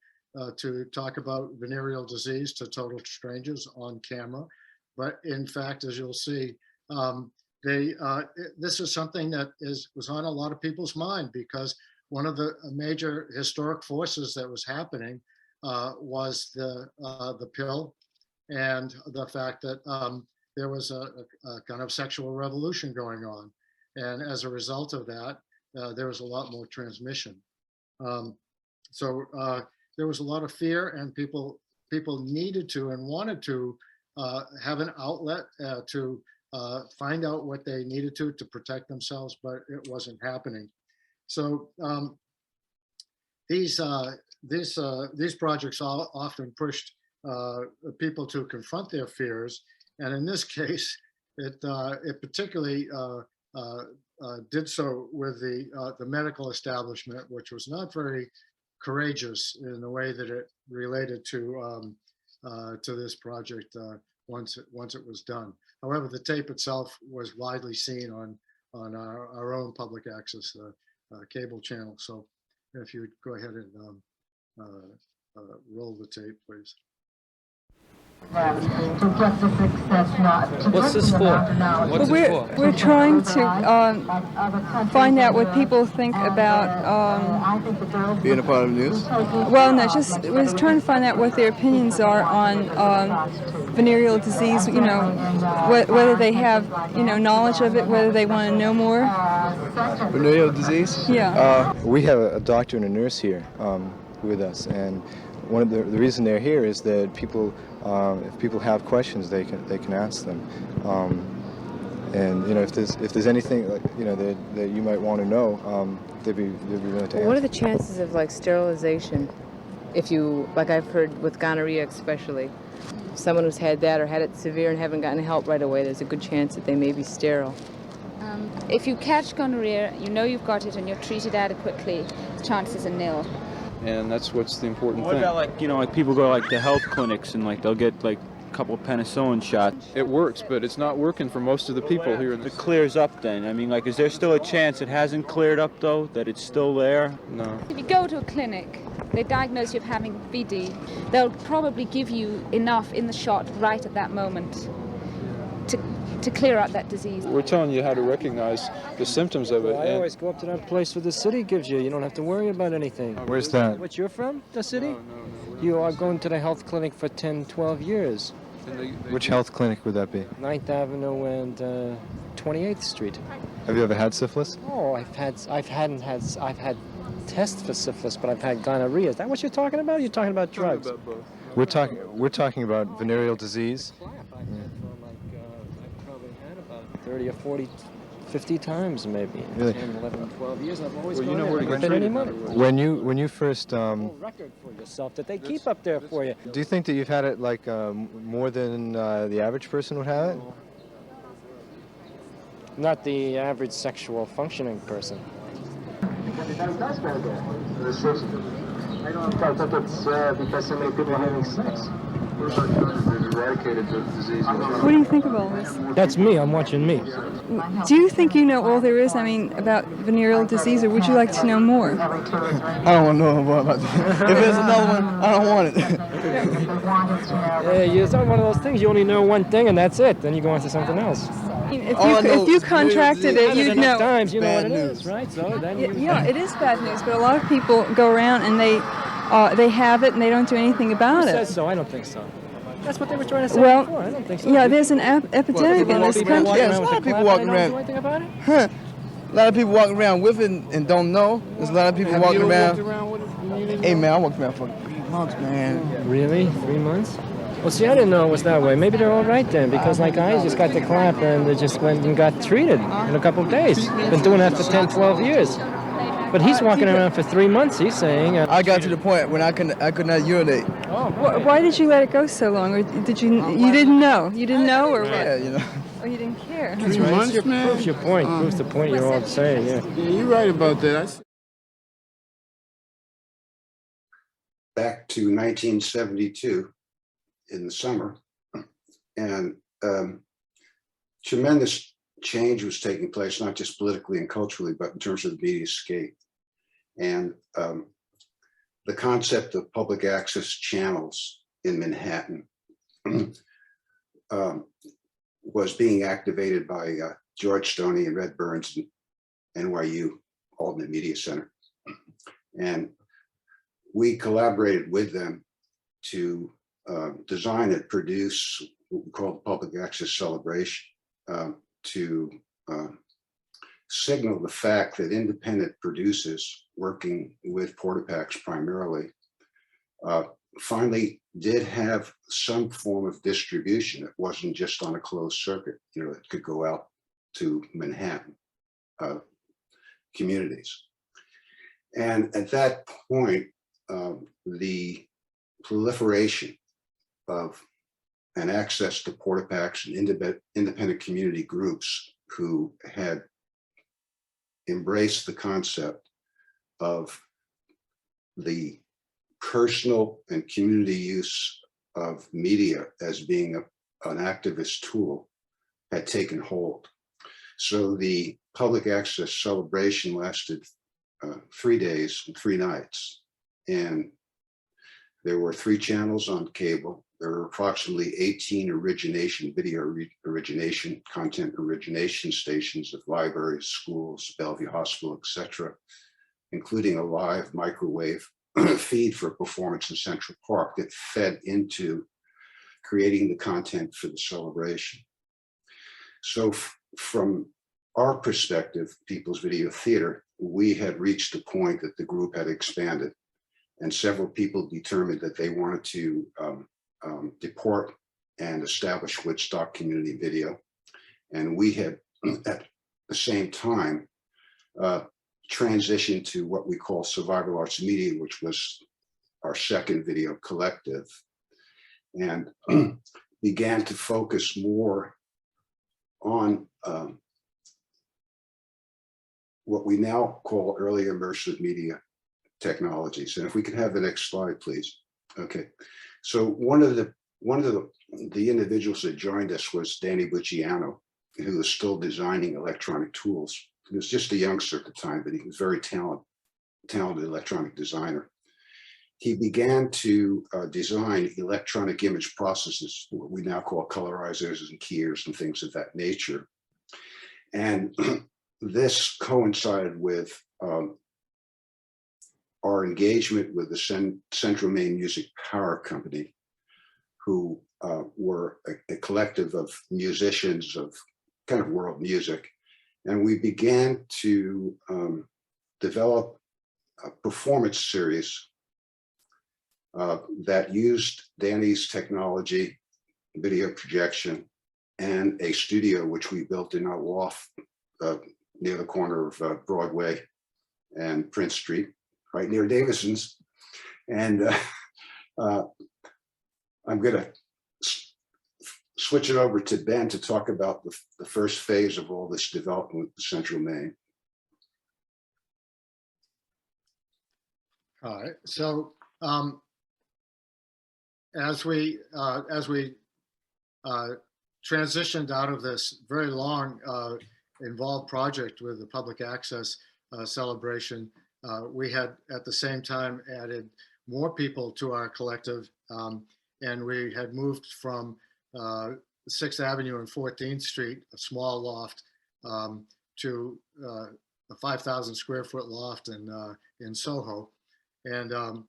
to talk about venereal disease to total strangers on camera. But in fact, as you'll see, this is something that was on a lot of people's mind, because one of the major historic forces that was happening was the pill, and the fact that there was a kind of sexual revolution going on. And as a result of that, there was a lot more transmission. So there was a lot of fear, and people needed to and wanted to have an outlet to find out what they needed to protect themselves, but it wasn't happening. So these projects often pushed people to confront their fears, and in this case, it particularly did so with the medical establishment, which was not very courageous in the way that it related to this project once it was done. However, the tape itself was widely seen on our own public access cable channel. So if you would go ahead and roll the tape, please. What's this for? We're trying to find out what people think about being a part of the news. Well, no, just we're trying to find out what their opinions are on venereal disease. You know, whether they have knowledge of it, whether they want to know more. Venereal disease? Yeah. We have a doctor and a nurse here with us, and one of the reason they're here is that people, if people have questions, they can ask them, and if there's anything that you might want to know, they'd be willing to answer. What are the chances of sterilization? If you, like I've heard with gonorrhea especially, someone who's had that or had it severe and haven't gotten help right away, there's a good chance that they may be sterile. If you catch gonorrhea, you know you've got it and you're treated adequately, the chances are nil. And that's what's the important thing. What about like people go to health clinics and they'll get a couple of penicillin shots? It works, but it's not working for most of the people here. It clears up then. I mean, is there still a chance it hasn't cleared up though, that it's still there? No. If you go to a clinic, they diagnose you of having VD, they'll probably give you enough in the shot right at that moment to clear up that disease. We're telling you how to recognize the symptoms of it. Well, I always go up to that place where the city gives you. You don't have to worry about anything. Where's that? What, you're from? The city? No. You are going to the health clinic for 10, 12 years. Which health clinic would that be? 9th Avenue and 28th Street. Have you ever had syphilis? Oh, I've had tests for syphilis, but I've had gonorrhea. Is that what you're talking about? You're talking about drugs. We're talking about venereal disease. 30 or 40, 50 times maybe. Really? 10, 11, 12 years. I've always gone there. I've spent any money. When you first record for yourself that they keep up there for you. Do you think that you've had it more than the average person would have it? Not the average sexual functioning person. I think it's because so many people are having sex. Eradicated the disease. What do you think of all this? That's me. I'm watching me. Do you think you know all there is, about venereal disease, or would you like to know more? I don't want to know more about that. If there's another one, I don't want it. Yeah, it's not one of those things. You only know one thing, and that's it. Then you go on to something else. If you contracted it, you'd know. Times you know what it is, right? So then it is bad news, but a lot of people go around and they have it and they don't do anything about it. Who says so? I don't think so. That's what they were trying to say before. I don't think so. Yeah, there's an epidemic in this country. Yes, a lot of people walking around. Do anything about it? Huh. A lot of people walking around with it and don't know. There's a lot of people walking around. Hey man, I walked around for 3 months, man. Really? 3 months? Well, see, I didn't know it was that way. Maybe they're all right then, because I just got the clap and they just went and got treated in a couple of days. Been doing that for 10, 12 years. But he's walking around for 3 months, he's saying. I got to the point when I could not urinate. Why did you let it go so long? Or did you didn't know? You didn't know, or what? Yeah, Oh, you didn't care. That's right. Proves your point. Proves the point you're all saying. Yeah. Yeah, you're right about that. Back to 1972 in the summer, and tremendous change was taking place, not just politically and culturally, but in terms of the media scape. And the concept of public access channels in Manhattan was being activated by George Stoney and Red Burns and NYU Altman Media Center. And we collaborated with them to design and produce what we call the Public Access Celebration to signal the fact that independent producers working with Portapacks primarily finally did have some form of distribution. It wasn't just on a closed circuit, you know, it could go out to Manhattan communities. And at that point, the proliferation of and access to Portapacks and independent community groups who had embraced the concept of the personal and community use of media as being an activist tool had taken hold. So the public access celebration lasted 3 days and 3 nights. And there were 3 channels on cable. There were approximately 18 video origination, content origination stations of libraries, schools, Bellevue Hospital, etc., including a live microwave feed for performance in Central Park that fed into creating the content for the celebration. So from our perspective, People's Video Theater, we had reached a point that the group had expanded, and several people determined that they wanted to deport and establish Woodstock Community Video. And we had, at the same time, transitioned to what we call Survival Arts Media, which was our second video collective, and began to focus more on what we now call early immersive media technologies. And if we could have the next slide, please. Okay. So one of the individuals that joined us was Danny Bucciano, who was still designing electronic tools. He was just a youngster at the time, but he was very talented electronic designer. He began to design electronic image processes, what we now call colorizers and keyers and things of that nature. And this coincided with our engagement with the Central Maine Music Power Company, who were a collective of musicians of kind of world music. And we began to develop a performance series that used Danny's technology, video projection, and a studio which we built in our loft near the corner of Broadway and Prince Street, right near Davison's. And I'm going to switch it over to Ben to talk about the first phase of all this development with Central Maine. All right. So as we transitioned out of this very long involved project with the public access celebration, we had at the same time added more people to our collective, and we had moved from 6th Avenue and 14th Street, a small loft, to a 5,000 square foot loft in Soho. And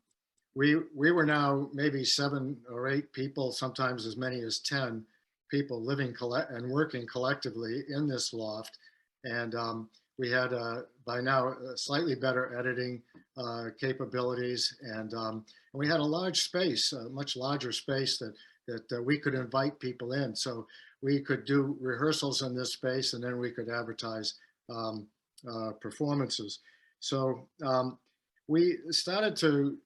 we were now maybe 7 or 8 people, sometimes as many as 10 people living and working collectively in this loft. And we had by now slightly better editing capabilities, and we had a large space, a much larger space that we could invite people in. So we could do rehearsals in this space, and then we could advertise performances. So we started to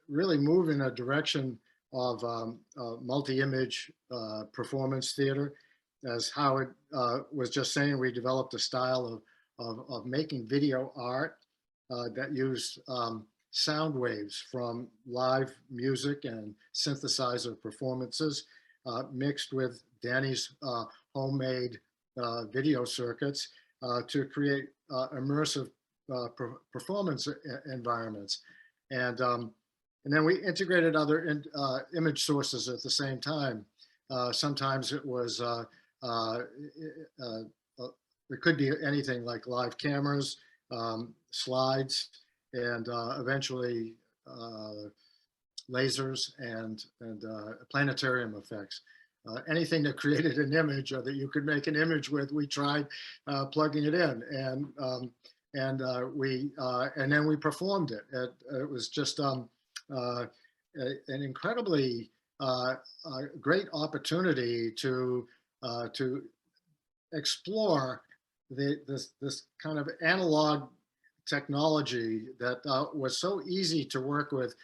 really move in a direction of multi-image performance theater. as Howard was just saying, we developed a style of making video art that used sound waves from live music and synthesizer performances mixed with Danny's homemade video circuits to create immersive performance environments. And then we integrated other image sources at the same time. Sometimes it was, it could be anything like live cameras, slides, and eventually lasers and planetarium effects. Anything that created an image or that you could make an image with, we tried plugging it in, and then we performed it. It was just an incredibly great opportunity to explore this kind of analog technology that was so easy to work with.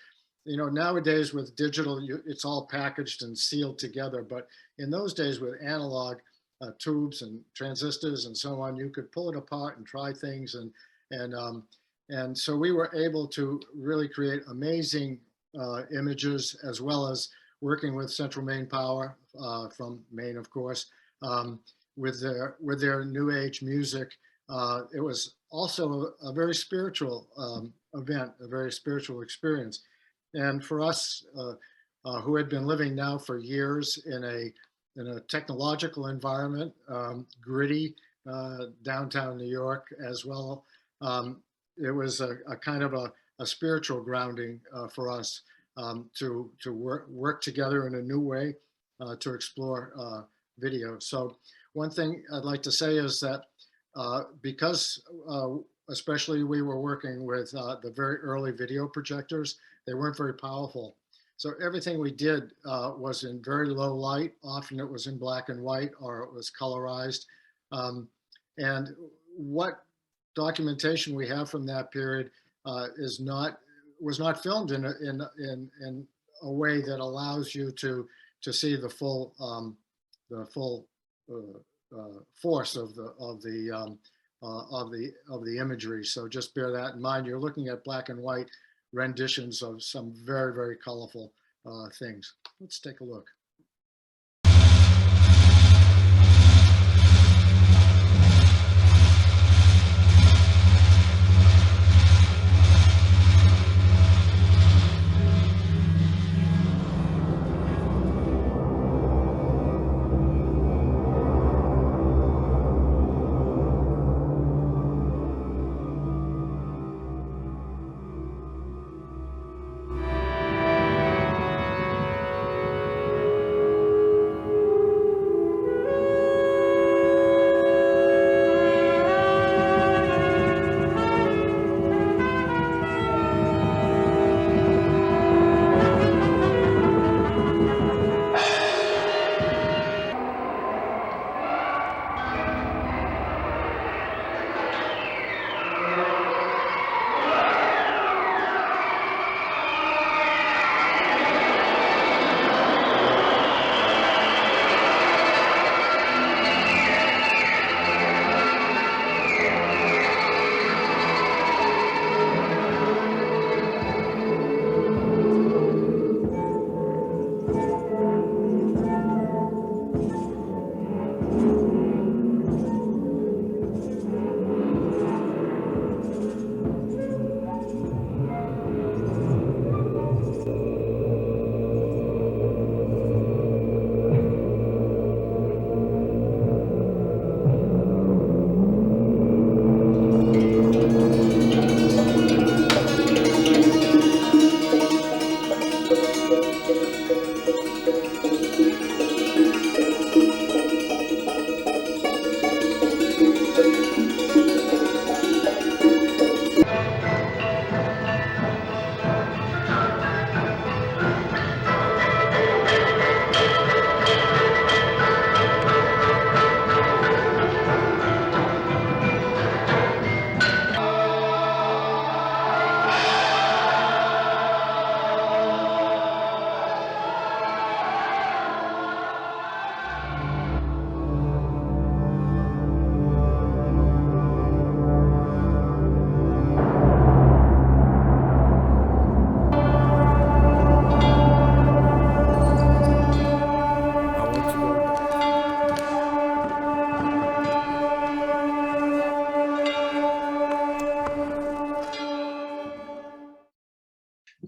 You know, nowadays with digital, it's all packaged and sealed together. But in those days with analog tubes and transistors and so on, you could pull it apart and try things. And so we were able to really create amazing images, as well as working with Central Maine Power from Maine, of course, with their new age music. It was also a very spiritual event, a very spiritual experience. And for us, who had been living now for years in a technological environment, gritty downtown New York as well, it was a kind of a spiritual grounding for us to work together in a new way to explore video. So one thing I'd like to say is that because especially we were working with the very early video projectors, they weren't very powerful. So everything we did was in very low light. Often it was in black and white, or it was colorized. And what documentation we have from that period was not filmed in a way that allows you to see the full force of the imagery. So just bear that in mind. You're looking at black and white renditions of some very, very colorful things. Let's take a look.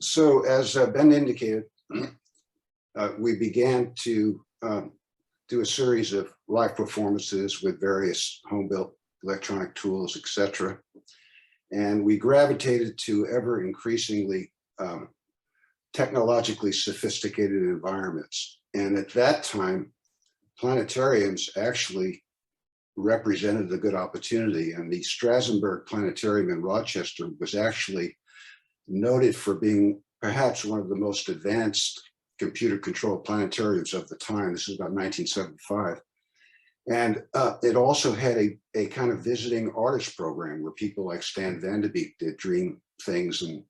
So as Ben indicated, we began to do a series of live performances with various home-built electronic tools, etc. And we gravitated to ever increasingly technologically sophisticated environments. And at that time, planetariums actually represented a good opportunity. And the Strassenberg Planetarium in Rochester was actually noted for being perhaps one of the most advanced computer-controlled planetariums of the time. This is about 1975. And it also had a kind of visiting artist program where people like Stan Vanderbeek did dream things. And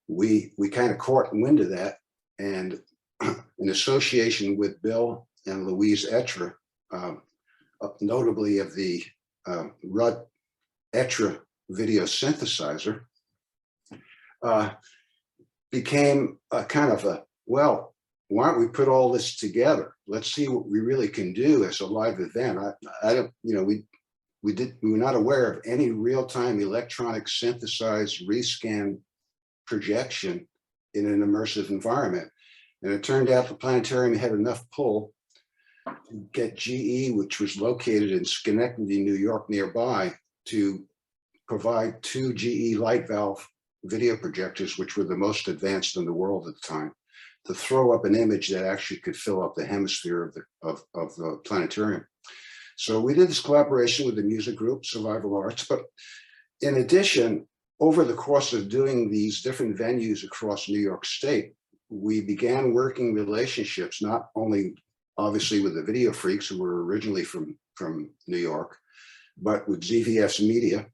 we kind of caught wind of that. And in association with Bill and Louise Etra, notably of the Rudd Etra video synthesizer, became a kind of a, well, why don't we put all this together? Let's see what we really can do as a live event. I don't, you know, we were not aware of any real-time electronic synthesized rescan projection in an immersive environment. And it turned out the planetarium had enough pull to get GE, which was located in Schenectady, New York, nearby, to provide 2 GE light valve video projectors, which were the most advanced in the world at the time, to throw up an image that actually could fill up the hemisphere of the planetarium. So we did this collaboration with the music group, Survival Arts, but in addition, over the course of doing these different venues across New York State, we began working relationships, not only obviously with the video freaks who were originally from New York, but with BAVC Media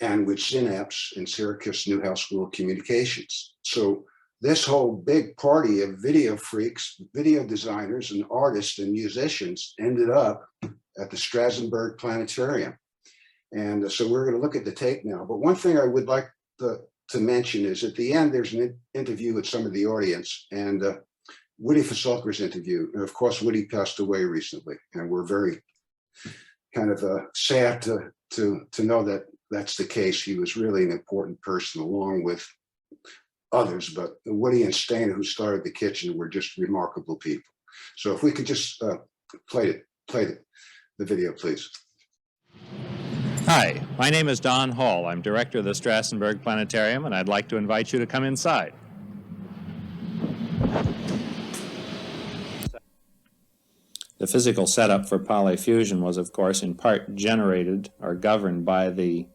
and with Synapse in Syracuse Newhouse School of Communications. So this whole big party of video freaks, video designers and artists and musicians ended up at the Strassenberg Planetarium. And so we're going to look at the tape now. But one thing I would like to mention is at the end, there's an interview with some of the audience, and Woody Fasulker's interview. And of course, Woody passed away recently, and we're very kind of sad to know that that's the case. He was really an important person along with others, but Woody and Stana, who started the kitchen, were just remarkable people. So if we could just play the video, please. Hi, my name is Don Hall. I'm director of the Strassenberg Planetarium, and I'd like to invite you to come inside. The physical setup for polyfusion was, of course, in part generated or governed by the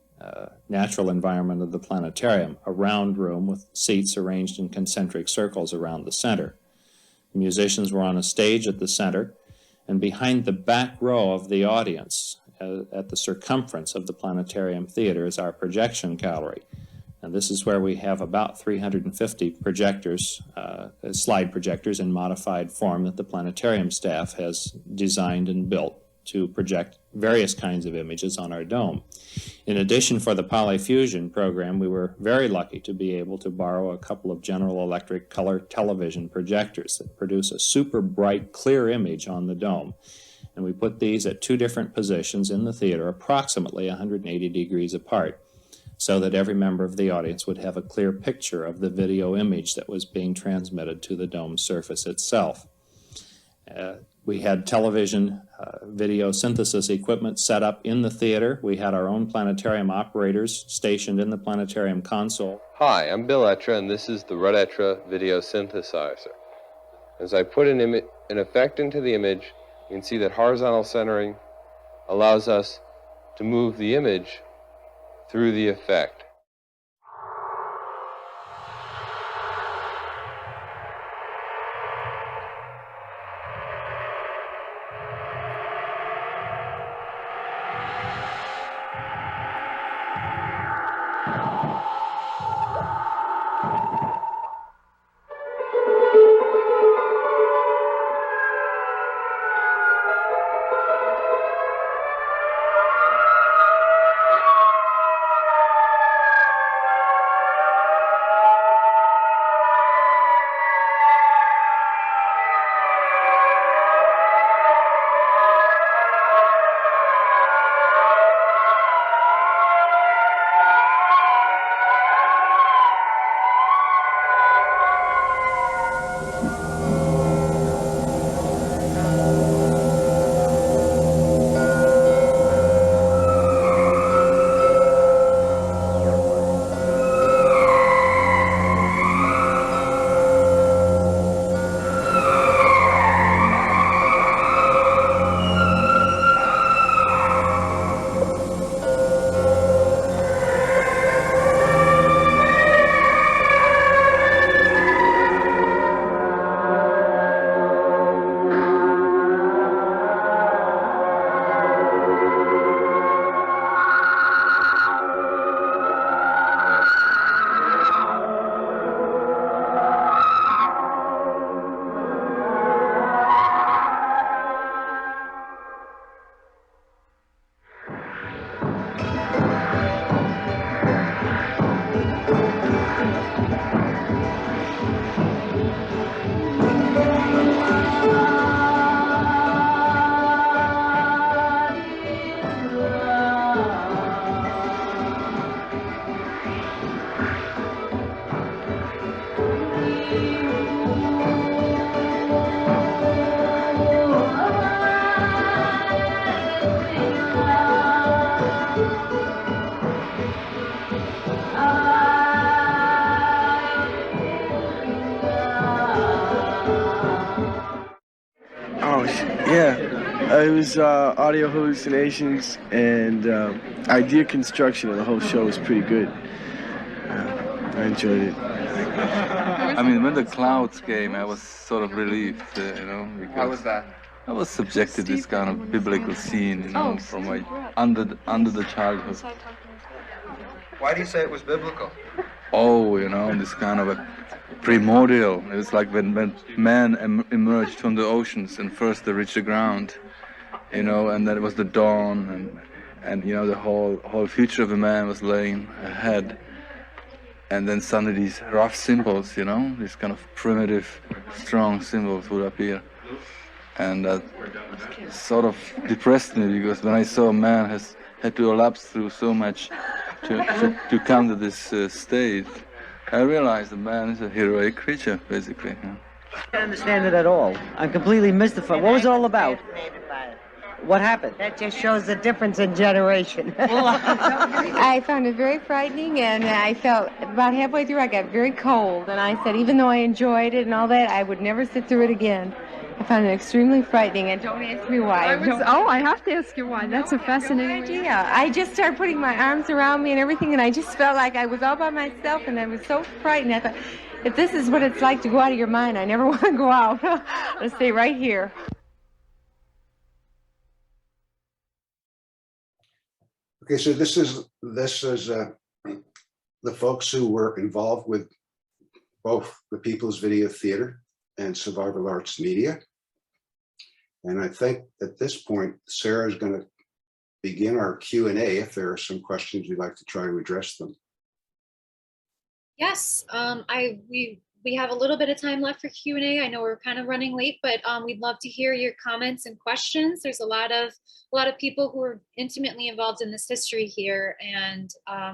natural environment of the planetarium, a round room with seats arranged in concentric circles around the center. The musicians were on a stage at the center, and behind the back row of the audience, at the circumference of the planetarium theater, is our projection gallery. And this is where we have about 350 projectors, slide projectors in modified form that the planetarium staff has designed and built to project various kinds of images on our dome. In addition, for the polyfusion program, we were very lucky to be able to borrow a couple of General Electric color television projectors that produce a super bright, clear image on the dome. And we put these at 2 different positions in the theater, approximately 180 degrees apart, so that every member of the audience would have a clear picture of the video image that was being transmitted to the dome surface itself. We had television video synthesis equipment set up in the theater. We had our own planetarium operators stationed in the planetarium console. Hi, I'm Bill Etra, and this is the Rudd Etra video synthesizer. As I put an effect into the image, you can see that horizontal centering allows us to move the image through the effect. Yeah, it was audio hallucinations and idea construction of the whole show was pretty good. I enjoyed it. I mean, when the clouds came, I was sort of relieved, you know. Because how was that? I was subjected to this kind of biblical scene, you know, from my under the childhood. Why do you say it was biblical? Oh, you know, this kind of a primordial. It was like when man emerged from the oceans and first they reached the ground, you know, and then it was the dawn, and you know, the whole future of the man was laying ahead. And then suddenly these rough symbols, you know, these kind of primitive, strong symbols would appear. And that sort of depressed me, because when I saw a man had to elapse through so much to come to this state, I realized the man is a heroic creature, basically. Yeah. I don't understand it at all. I'm completely mystified. What was it all about? What happened? That just shows the difference in generation. I found it very frightening, and I felt about halfway through I got very cold, and I said even though I enjoyed it and all that, I would never sit through it again. I found it extremely frightening, and don't ask me why. I have to ask you why. That's a fascinating idea. I just started putting my arms around me and everything, and I just felt like I was all by myself, and I was so frightened. I thought, if this is what it's like to go out of your mind, I never want to go out. I'll stay right here. Okay, so this is the folks who were involved with both the People's Video Theater and Survival Arts Media. And I think at this point, Sarah is going to begin our Q&A if there are some questions you'd like to try to address them. Yes, we have a little bit of time left for Q&A. I know we're kind of running late, but we'd love to hear your comments and questions. There's a lot of people who are intimately involved in this history here, and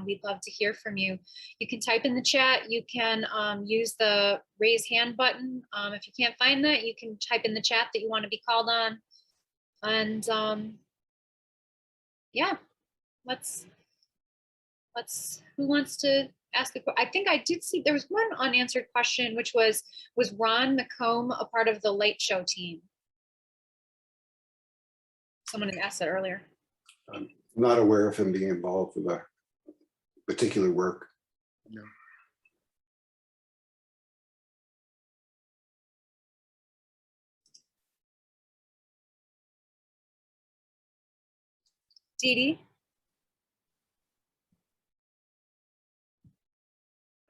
we'd love to hear from you. You can type in the chat. You can use the raise hand button. If you can't find that, you can type in the chat that you want to be called on. And yeah, who wants to ask the question? I think I did see there was one unanswered question, which was Ron McComb a part of the Late Show team? Someone had asked that earlier. I'm not aware of him being involved with a particular work. No. Dee Dee?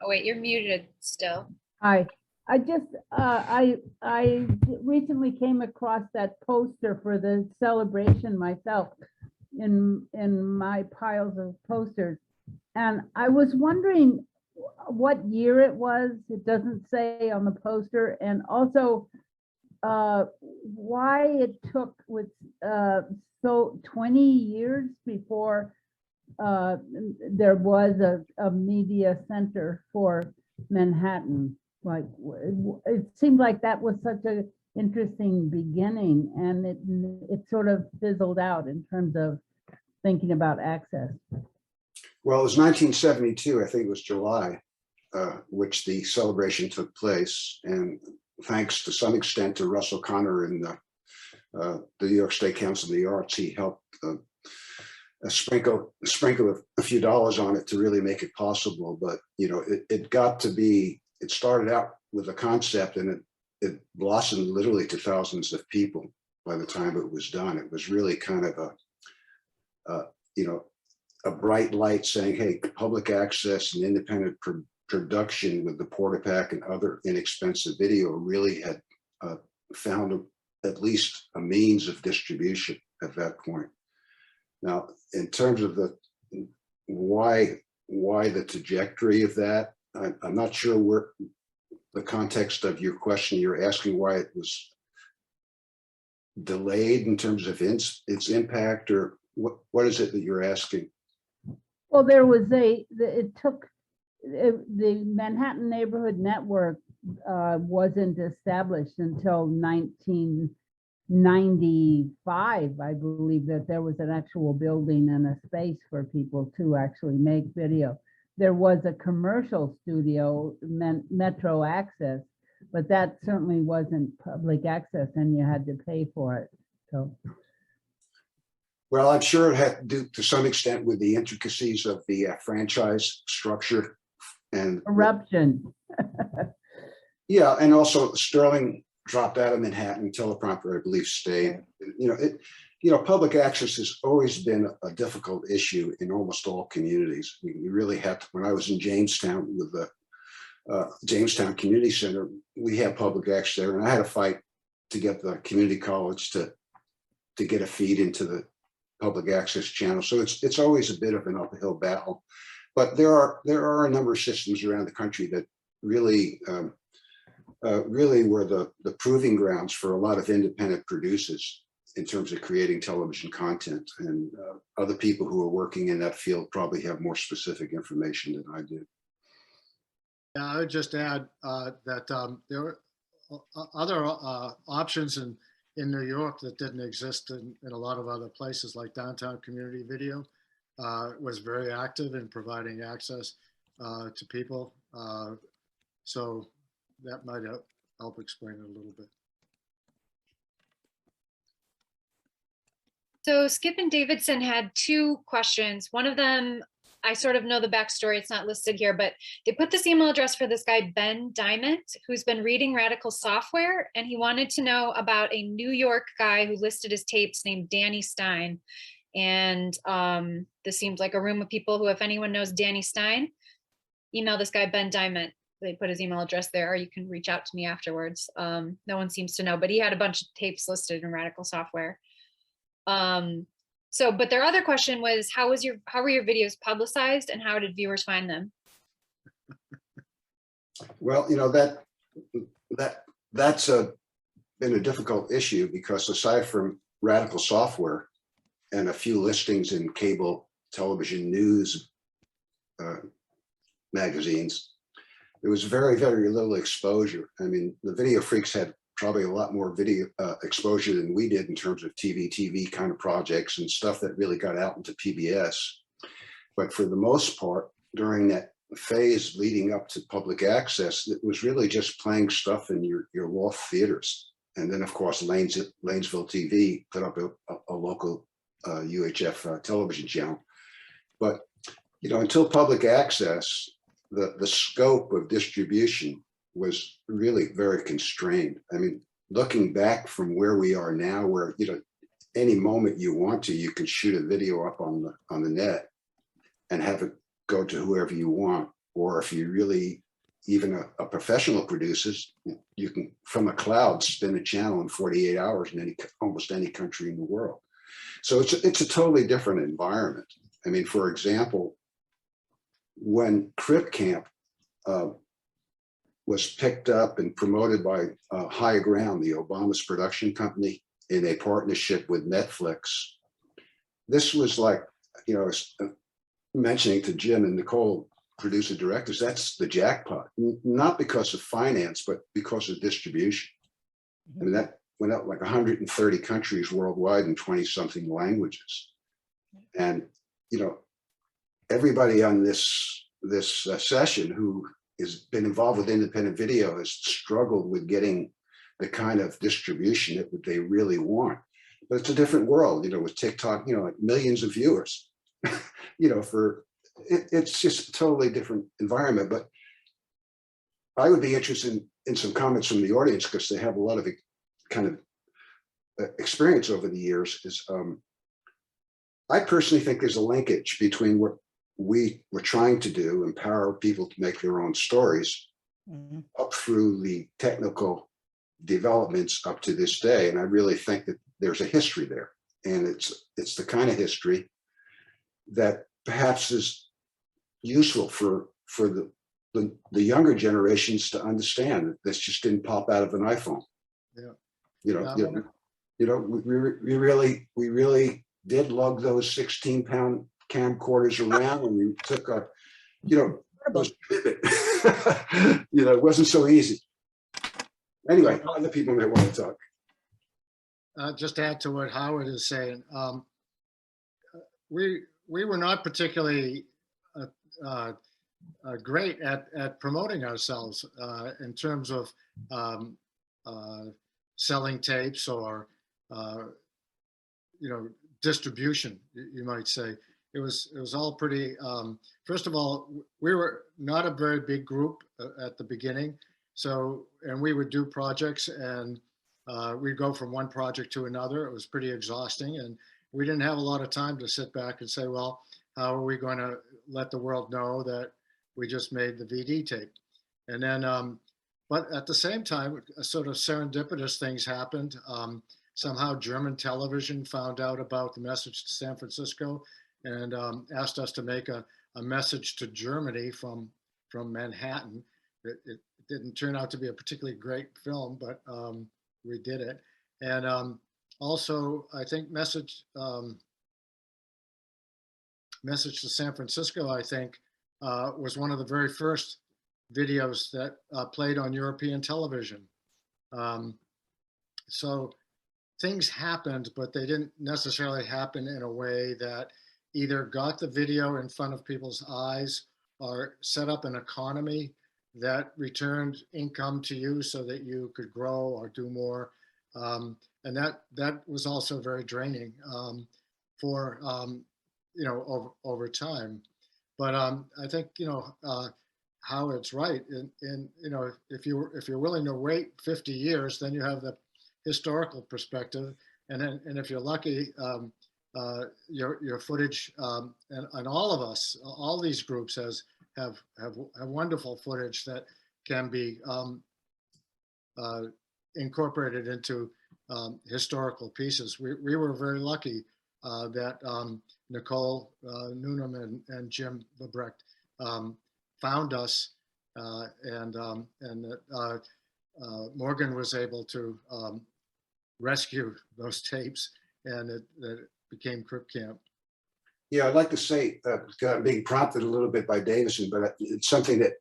Oh wait, you're muted still. Hi, I just I recently came across that poster for the celebration myself in my piles of posters, and I was wondering what year it was. It doesn't say on the poster, and also why it took so 20 years before there was a media center for Manhattan. Like it seemed like that was such an interesting beginning, and it sort of fizzled out in terms of thinking about access. Well, it was 1972, I think it was July, which the celebration took place, and thanks to some extent to Russell Connor and the New York State Council of the Arts, he helped sprinkle a few dollars on it to really make it possible. But you know, it started out with a concept, and it blossomed literally to thousands of people by the time it was done. It was really kind of a bright light saying, hey, public access and independent production with the Portapack and other inexpensive video really had found at least a means of distribution at that point. Now, in terms of why why the trajectory of that. I'm not sure where the context of your question. You're asking why it was delayed in terms of its impact, or what is it that you're asking? Well, there was the Manhattan Neighborhood Network wasn't established until 1995, I believe, that there was an actual building and a space for people to actually make video. There was a commercial studio, Metro Access, but that certainly wasn't public access, and you had to pay for it. So, well, I'm sure it had to do to some extent with the intricacies of the franchise structure and corruption. Yeah, and also Sterling dropped out of Manhattan. Teleprompter, I believe, stayed. Public access has always been a difficult issue in almost all communities. You really had to, when I was in Jamestown with the Jamestown Community Center, we had public access there, and I had to fight to get the community college to get a feed into the public access channel. So it's always a bit of an uphill battle. But there are a number of systems around the country that really were the proving grounds for a lot of independent producers in terms of creating television content, and other people who are working in that field probably have more specific information than I do. Yeah, I would just add that there were other options in New York that didn't exist in a lot of other places, like Downtown Community Video was very active in providing access to people. So that might help explain it a little bit. So Skip and Davidson had two questions. One of them, I sort of know the backstory, it's not listed here, but they put this email address for this guy, Ben Diamond, who's been reading Radical Software, and he wanted to know about a New York guy who listed his tapes named Danny Stein. And this seems like a room of people who, if anyone knows Danny Stein, email this guy, Ben Diamond. They put his email address there, or you can reach out to me afterwards. No one seems to know, but he had a bunch of tapes listed in Radical Software. But their other question was, how were your videos publicized, and how did viewers find them? Well, that's been a difficult issue, because aside from Radical Software and a few listings in cable television news magazines, there was very, very little exposure. I mean, the Video Freaks had probably a lot more video exposure than we did in terms of TV kind of projects and stuff that really got out into PBS. But for the most part, during that phase leading up to public access, it was really just playing stuff in your loft theaters. And then, of course, Lanesville TV put up a local UHF television channel. But, until public access, the scope of distribution was really very constrained. I mean, looking back from where we are now, where any moment you want to, you can shoot a video up on the net and have it go to whoever you want. Or if you really, even a professional producers, you can from a cloud spin a channel in 48 hours in almost any country in the world. So it's a totally different environment. I mean, for example, when Crip Camp was picked up and promoted by High Ground, the Obama's production company, in a partnership with Netflix. This was like, mentioning to Jim and Nicole, producer directors, that's the jackpot, not because of finance, but because of distribution. I mean, that went out like 130 countries worldwide in 20 something languages. And, everybody on this session who has been involved with independent video has struggled with getting the kind of distribution that they really want. But it's a different world, with TikTok, like millions of viewers, it's just a totally different environment. But I would be interested in some comments from the audience, because they have a lot of kind of experience over the years. I personally think there's a linkage between what we were trying to do, empower people to make their own stories, up through the technical developments up to this day. And I really think that there's a history there. And it's the kind of history that perhaps is useful for the younger generations to understand that this just didn't pop out of an iPhone. Yeah. We really did lug those 16-pound camcorders around, and we took a, those pivot. It wasn't so easy. Anyway, other people may want to talk. Just to add to what Howard is saying, we were not particularly great at promoting ourselves in terms of selling tapes or distribution, you might say. It was all pretty. First of all, we were not a very big group at the beginning, and we would do projects, and we'd go from one project to another. It was pretty exhausting, and we didn't have a lot of time to sit back and say, well, how are we going to let the world know that we just made the VD tape? And then, but at the same time, sort of serendipitous things happened. Somehow German television found out about the message to San Francisco and asked us to make a message to Germany from Manhattan. It didn't turn out to be a particularly great film, but we did it. And also, I think message to San Francisco, I think, was one of the very first videos that played on European television. So things happened, but they didn't necessarily happen in a way that either got the video in front of people's eyes or set up an economy that returned income to you so that you could grow or do more. And that was also very draining for, over time. But I think, Howard's right. And if you're willing to wait 50 years, then you have the historical perspective. And if you're lucky, your footage and all of us, all these groups have wonderful footage that can be incorporated into historical pieces. We were very lucky that Nicole Noonan and Jim Lebrecht found us, and that Morgan was able to rescue those tapes, and it became Crip Camp. Yeah, I'd like to say, being prompted a little bit by Davison, but it's something that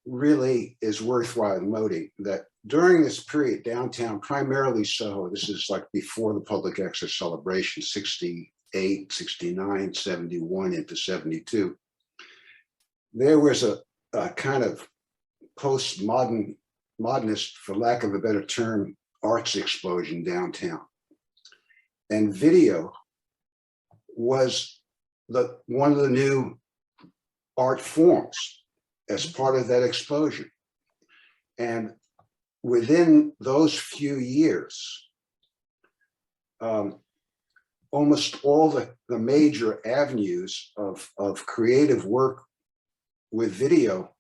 really is worthwhile noting, that during this period, downtown, primarily Soho, this is like before the public access celebration, 68, 69, 71 into 72, there was a kind of modernist, for lack of a better term, arts explosion downtown. And video was one of the new art forms as part of that explosion. And within those few years, almost all the major avenues of creative work with video,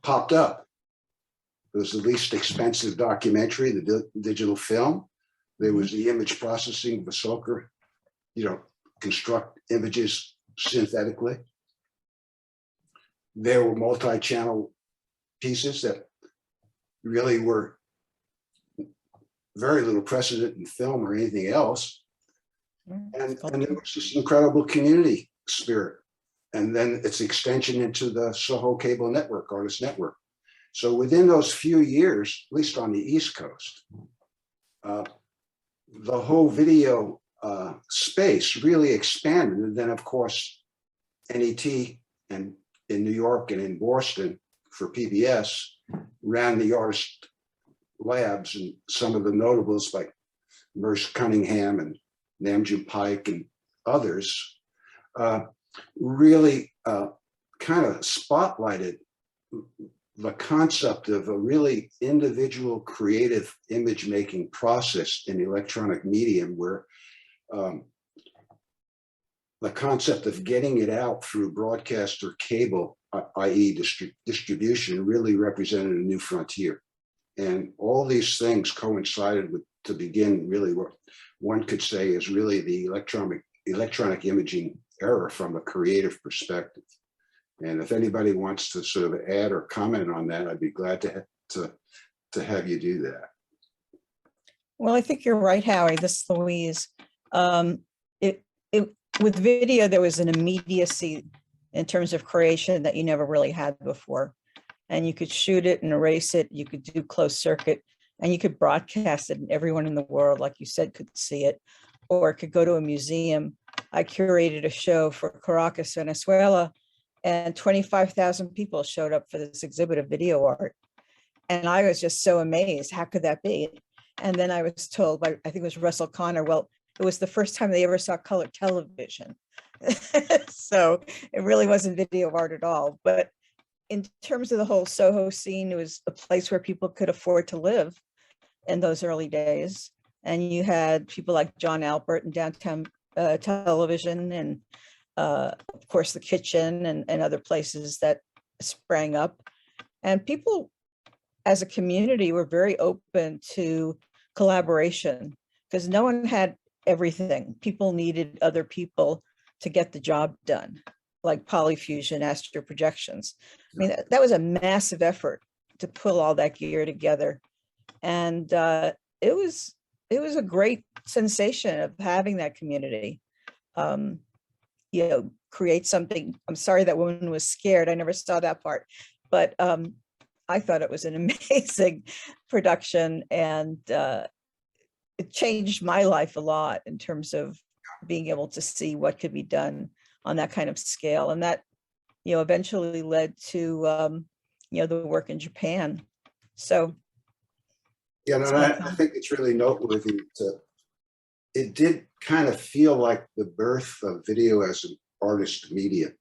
popped up. It was the least expensive documentary, the digital film. There was the image processing, Vasoka, construct images synthetically. There were multi-channel pieces that really were very little precedent in film or anything else. And there was this incredible community spirit. And then its extension into the Soho Cable Network, Artist Network. So within those few years, at least on the East Coast, the whole video space really expanded. And then, of course, NET and in New York and in Boston for PBS ran the artist labs, and some of the notables like Merce Cunningham and Namjoon Pike and others really kind of spotlighted the concept of a really individual creative image making process in electronic medium, where the concept of getting it out through broadcast or cable, i.e. distribution, really represented a new frontier. And all these things coincided with, to begin, really what one could say is really the electronic imaging era from a creative perspective. And if anybody wants to sort of add or comment on that, I'd be glad to have you do that. Well, I think you're right, Howie. This is Louise. With video, there was an immediacy in terms of creation that you never really had before. And you could shoot it and erase it. You could do closed circuit, and you could broadcast it, and everyone in the world, like you said, could see it, or it could go to a museum. I curated a show for Caracas, Venezuela, and 25,000 people showed up for this exhibit of video art. And I was just so amazed. How could that be? And then I was told by, I think it was Russell Connor, well, it was the first time they ever saw color television. So it really wasn't video art at all. But in terms of the whole Soho scene, it was a place where people could afford to live in those early days. And you had people like John Alpert and Downtown Television, and of course the Kitchen and other places that sprang up. And people as a community were very open to collaboration because no one had everything. People needed other people to get the job done, like polyfusion, astral projections. I mean, that was a massive effort to pull all that gear together. And it was a great sensation of having that community, you know, create something. I'm sorry that woman was scared. I never saw that part, but I thought it was an amazing production, and it changed my life a lot in terms of being able to see what could be done on that kind of scale. And that, you know, eventually led to, you know, the work in Japan. So. Yeah, no, I think it's really noteworthy. It did kind of feel like the birth of video as an artist medium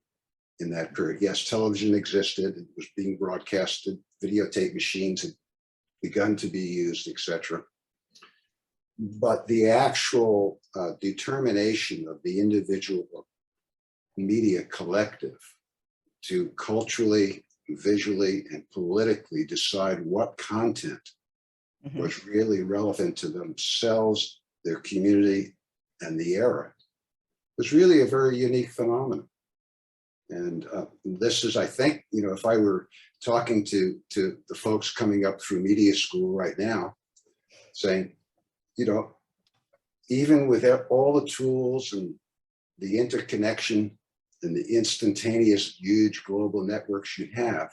in that period. Yes, television existed, it was being broadcasted, videotape machines had begun to be used, etc. But the actual determination of the individual media collective to culturally, visually, and politically decide what content was really relevant to themselves, their community, and the era was really a very unique phenomenon. And this is, I think, you know, if I were talking to the folks coming up through media school right now, saying, you know, even with all the tools and the interconnection and the instantaneous huge global networks you have,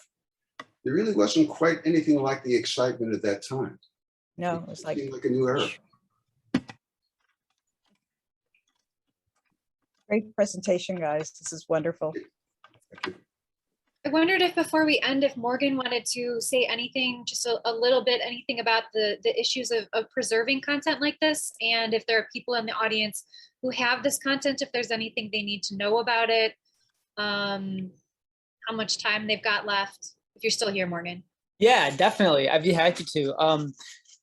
there really wasn't quite anything like the excitement at that time. No, it was like a new era. Great presentation, guys. This is wonderful. I wondered if before we end, if Morgan wanted to say anything, just a little bit, anything about the issues of preserving content like this, and if there are people in the audience who have this content, if there's anything they need to know about it, how much time they've got left, if you're still here, Morgan. Yeah, definitely. I'd be happy to.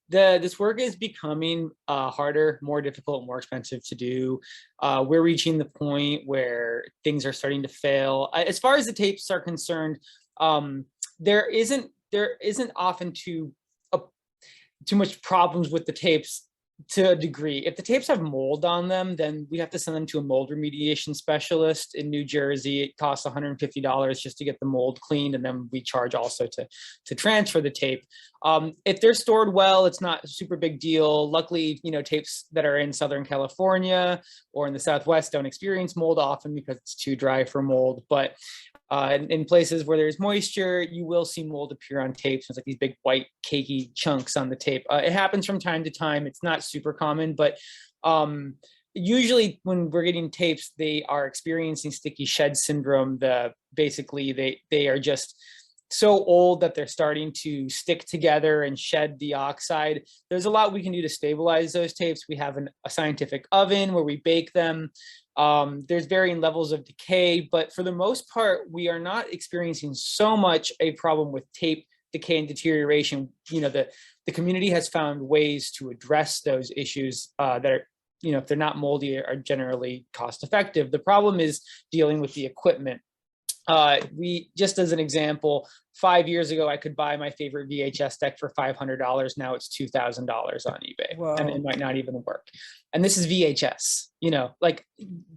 This work is becoming harder, more difficult, more expensive to do. We're reaching the point where things are starting to fail. As far as the tapes are concerned, there isn't often too much problems with the tapes to a degree. If the tapes have mold on them, then we have to send them to a mold remediation specialist in New Jersey. It costs $150 just to get the mold cleaned, and then we charge also to transfer the tape. If they're stored well, it's not a super big deal. Luckily, you know, tapes that are in Southern California or in the Southwest don't experience mold often because it's too dry for mold. But in places where there's moisture, you will see mold appear on tapes. It's like these big white cakey chunks on the tape. It happens from time to time. It's not super common, but usually when we're getting tapes, they are experiencing sticky shed syndrome. Basically they are just so old that they're starting to stick together and shed the oxide. There's a lot we can do to stabilize those tapes. We have a scientific oven where we bake them. There's varying levels of decay, but for the most part, we are not experiencing so much a problem with tape decay and deterioration. You know, the community has found ways to address those issues that are, you know, if they're not moldy, are generally cost effective. The problem is dealing with the equipment. we, just as an example, 5 years ago, I could buy my favorite VHS deck for $500. Now it's $2,000 on eBay, and it might not even work. And this is VHS, you know, like,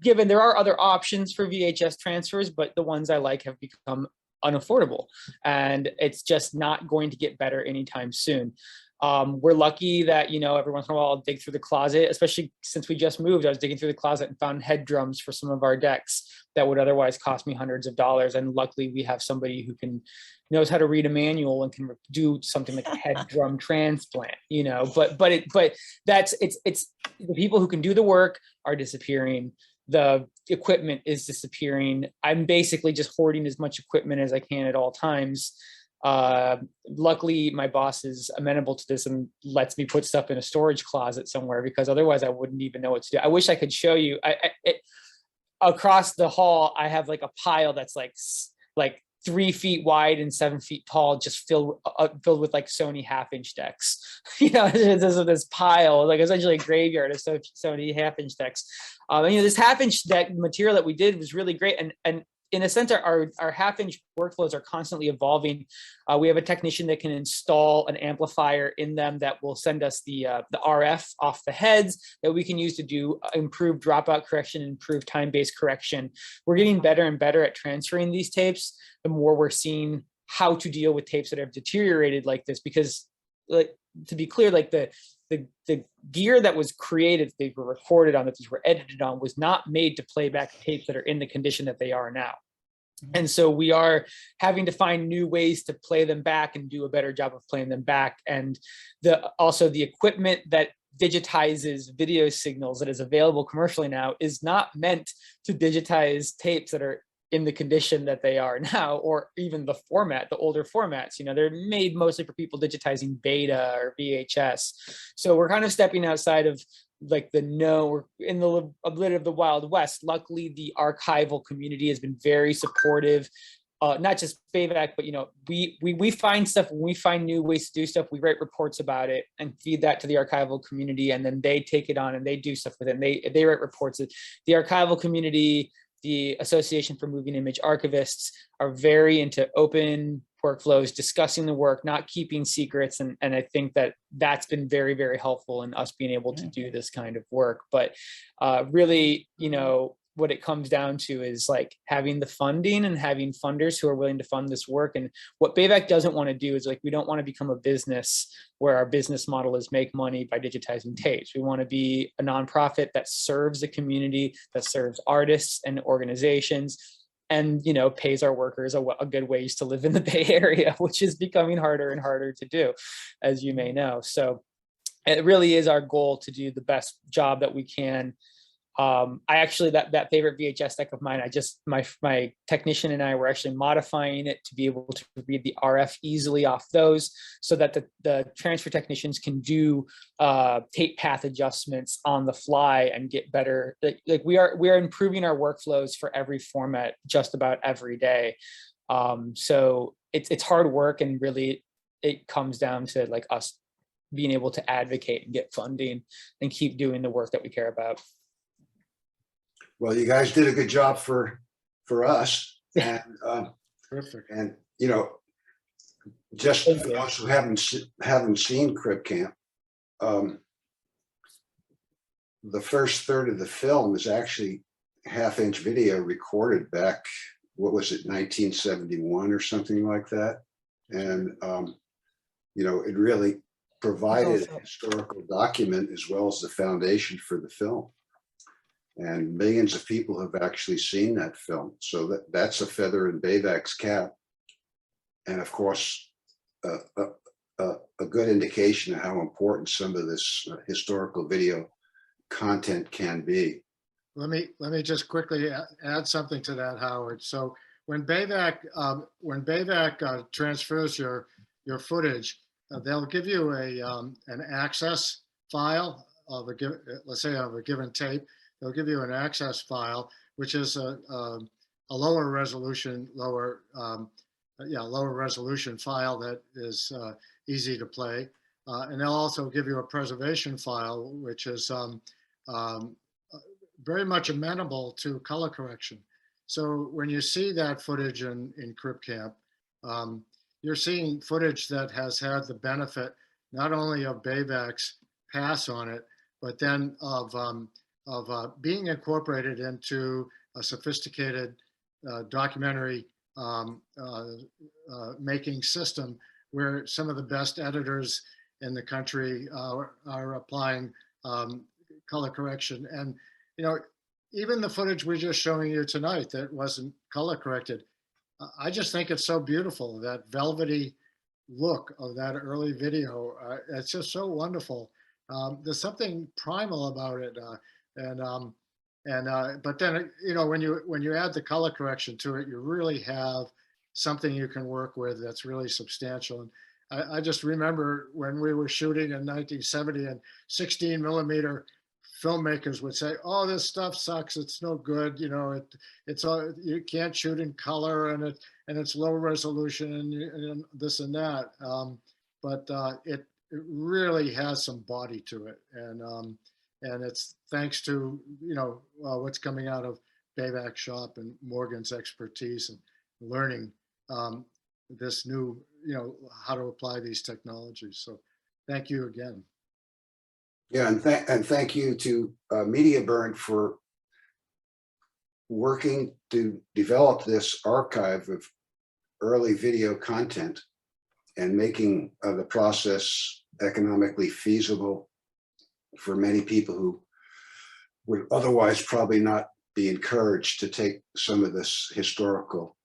given there are other options for VHS transfers, but the ones I like have become unaffordable, and it's just not going to get better anytime soon. We're lucky that, you know, every once in a while I'll dig through the closet, especially since we just moved. I was digging through the closet and found head drums for some of our decks that would otherwise cost me hundreds of dollars. And luckily we have somebody who knows how to read a manual and can do something like a head drum transplant, you know, but it's the people who can do the work are disappearing. The equipment is disappearing. I'm basically just hoarding as much equipment as I can at all times. Luckily my boss is amenable to this and lets me put stuff in a storage closet somewhere, because otherwise I wouldn't even know what to do. I wish I could show you. Across the hall I have like a pile that's like 3 feet wide and 7 feet tall, just filled with like Sony half-inch decks. You know, this pile, like essentially a graveyard of Sony half-inch decks. And, you know, this half-inch deck material that we did was really great, and in a sense, our half-inch workflows are constantly evolving. We have a technician that can install an amplifier in them that will send us the RF off the heads that we can use to do improved dropout correction, improved time-based correction. We're getting better and better at transferring these tapes, the more we're seeing how to deal with tapes that have deteriorated like this, because, like, to be clear, like the gear that was created, they were recorded on, that these were edited on, was not made to play back tapes that are in the condition that they are now. And so we are having to find new ways to play them back and do a better job of playing them back. And also the equipment that digitizes video signals that is available commercially now is not meant to digitize tapes that are in the condition that they are now, or even the older formats. You know, they're made mostly for people digitizing beta or VHS. So we're kind of stepping outside of like we're in a bit of the Wild West. Luckily, the archival community has been very supportive. Not just BAVC, but, you know, we find stuff, when we find new ways to do stuff, we write reports about it and feed that to the archival community, and then they take it on and they do stuff with it. And they write reports. The archival community, the Association for Moving Image Archivists, are very into open workflows, discussing the work, not keeping secrets. And I think that that's been very, very helpful in us being able to do this kind of work. But really, you know, what it comes down to is like having the funding and having funders who are willing to fund this work. And what BAVC doesn't want to do is, like, we don't want to become a business where our business model is make money by digitizing tapes. We want to be a nonprofit that serves the community, that serves artists and organizations, and, you know, pays our workers a good wage to live in the Bay Area, which is becoming harder and harder to do, as you may know. So it really is our goal to do the best job that we can. I actually, that favorite VHS deck of mine, my technician and I were actually modifying it to be able to read the RF easily off those, so that the transfer technicians can do tape path adjustments on the fly and get better. Like we are improving our workflows for every format just about every day. So it's hard work, and really it comes down to like us being able to advocate and get funding and keep doing the work that we care about. Well, you guys did a good job for us, and Perfect. And, you know, just for those who haven't seen Crib Camp, the first third of the film is actually half-inch video recorded back, what was it, 1971 or something like that, and you know, it really provided a historical document as well as the foundation for the film. And millions of people have actually seen that film. So that's a feather in BAVC's cap. And of course, a good indication of how important some of this historical video content can be. Let me just quickly add something to that, Howard. So when BAVC transfers your footage, they'll give you an access file of let's say of a given tape. They'll give you an access file, which is a lower resolution file that is easy to play. And they'll also give you a preservation file, which is very much amenable to color correction. So when you see that footage in Crip Camp, you're seeing footage that has had the benefit not only of BAVC's pass on it, but then of being incorporated into a sophisticated documentary making system where some of the best editors in the country are applying color correction. And, you know, even the footage we're just showing you tonight that wasn't color corrected, I just think it's so beautiful, that velvety look of that early video. It's just so wonderful. There's something primal about it. But then, you know, when you add the color correction to it, you really have something you can work with that's really substantial. And I just remember when we were shooting in 1970 and 16 millimeter filmmakers would say, "Oh, this stuff sucks. It's no good. You know, it's all, you can't shoot in color, and it's low resolution and this and that." But it really has some body to it, and it's thanks to, you know, what's coming out of BAVC shop and Morgan's expertise and learning this new, you know, how to apply these technologies. So thank you again. Yeah, and thank you to MediaBurn for working to develop this archive of early video content and making the process economically feasible for many people who would otherwise probably not be encouraged to take some of this historical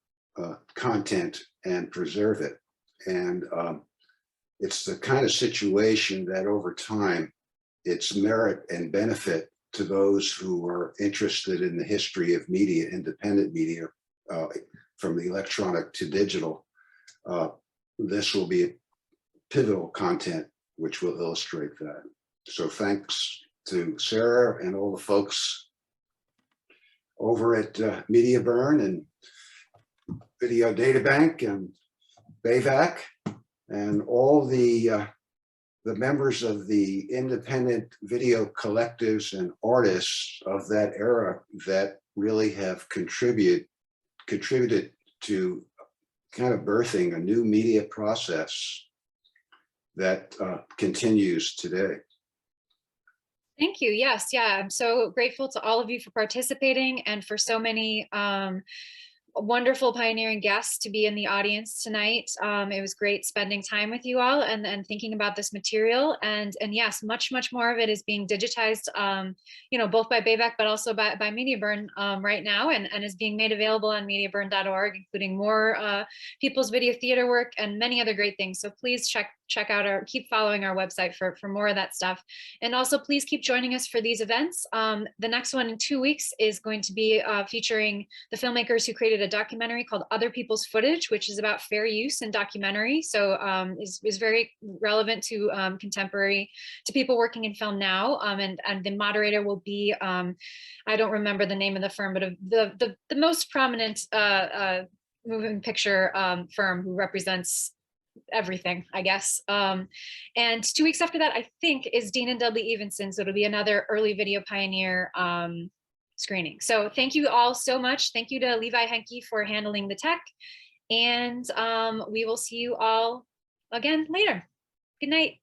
content and preserve it. And it's the kind of situation that over time, its merit and benefit to those who are interested in the history of media, independent media, from the electronic to digital. This will be pivotal content which will illustrate that. So thanks to Sarah and all the folks over at MediaBurn and Video Databank and BAVC and all the members of the independent video collectives and artists of that era that really have contributed to kind of birthing a new media process that continues today. Thank you. Yes. Yeah. I'm so grateful to all of you for participating and for so many wonderful pioneering guests to be in the audience tonight. It was great spending time with you all and thinking about this material. And yes, much more of it is being digitized, you know, both by BAVC, but also by MediaBurn right now, and is being made available on mediaburn.org, including more people's video theater work and many other great things. So please check out keep following our website for more of that stuff. And also please keep joining us for these events. The next one in 2 weeks is going to be featuring the filmmakers who created a documentary called Other People's Footage, which is about fair use in documentary. So is very relevant to contemporary, to people working in film now. And the moderator will be, I don't remember the name of the firm, but the most prominent moving picture firm who represents everything, I guess. And 2 weeks after that, I think, is Dean and Dudley Evenson. So it'll be another early video pioneer screening. So thank you all so much. Thank you to Levi Henke for handling the tech. And we will see you all again later. Good night.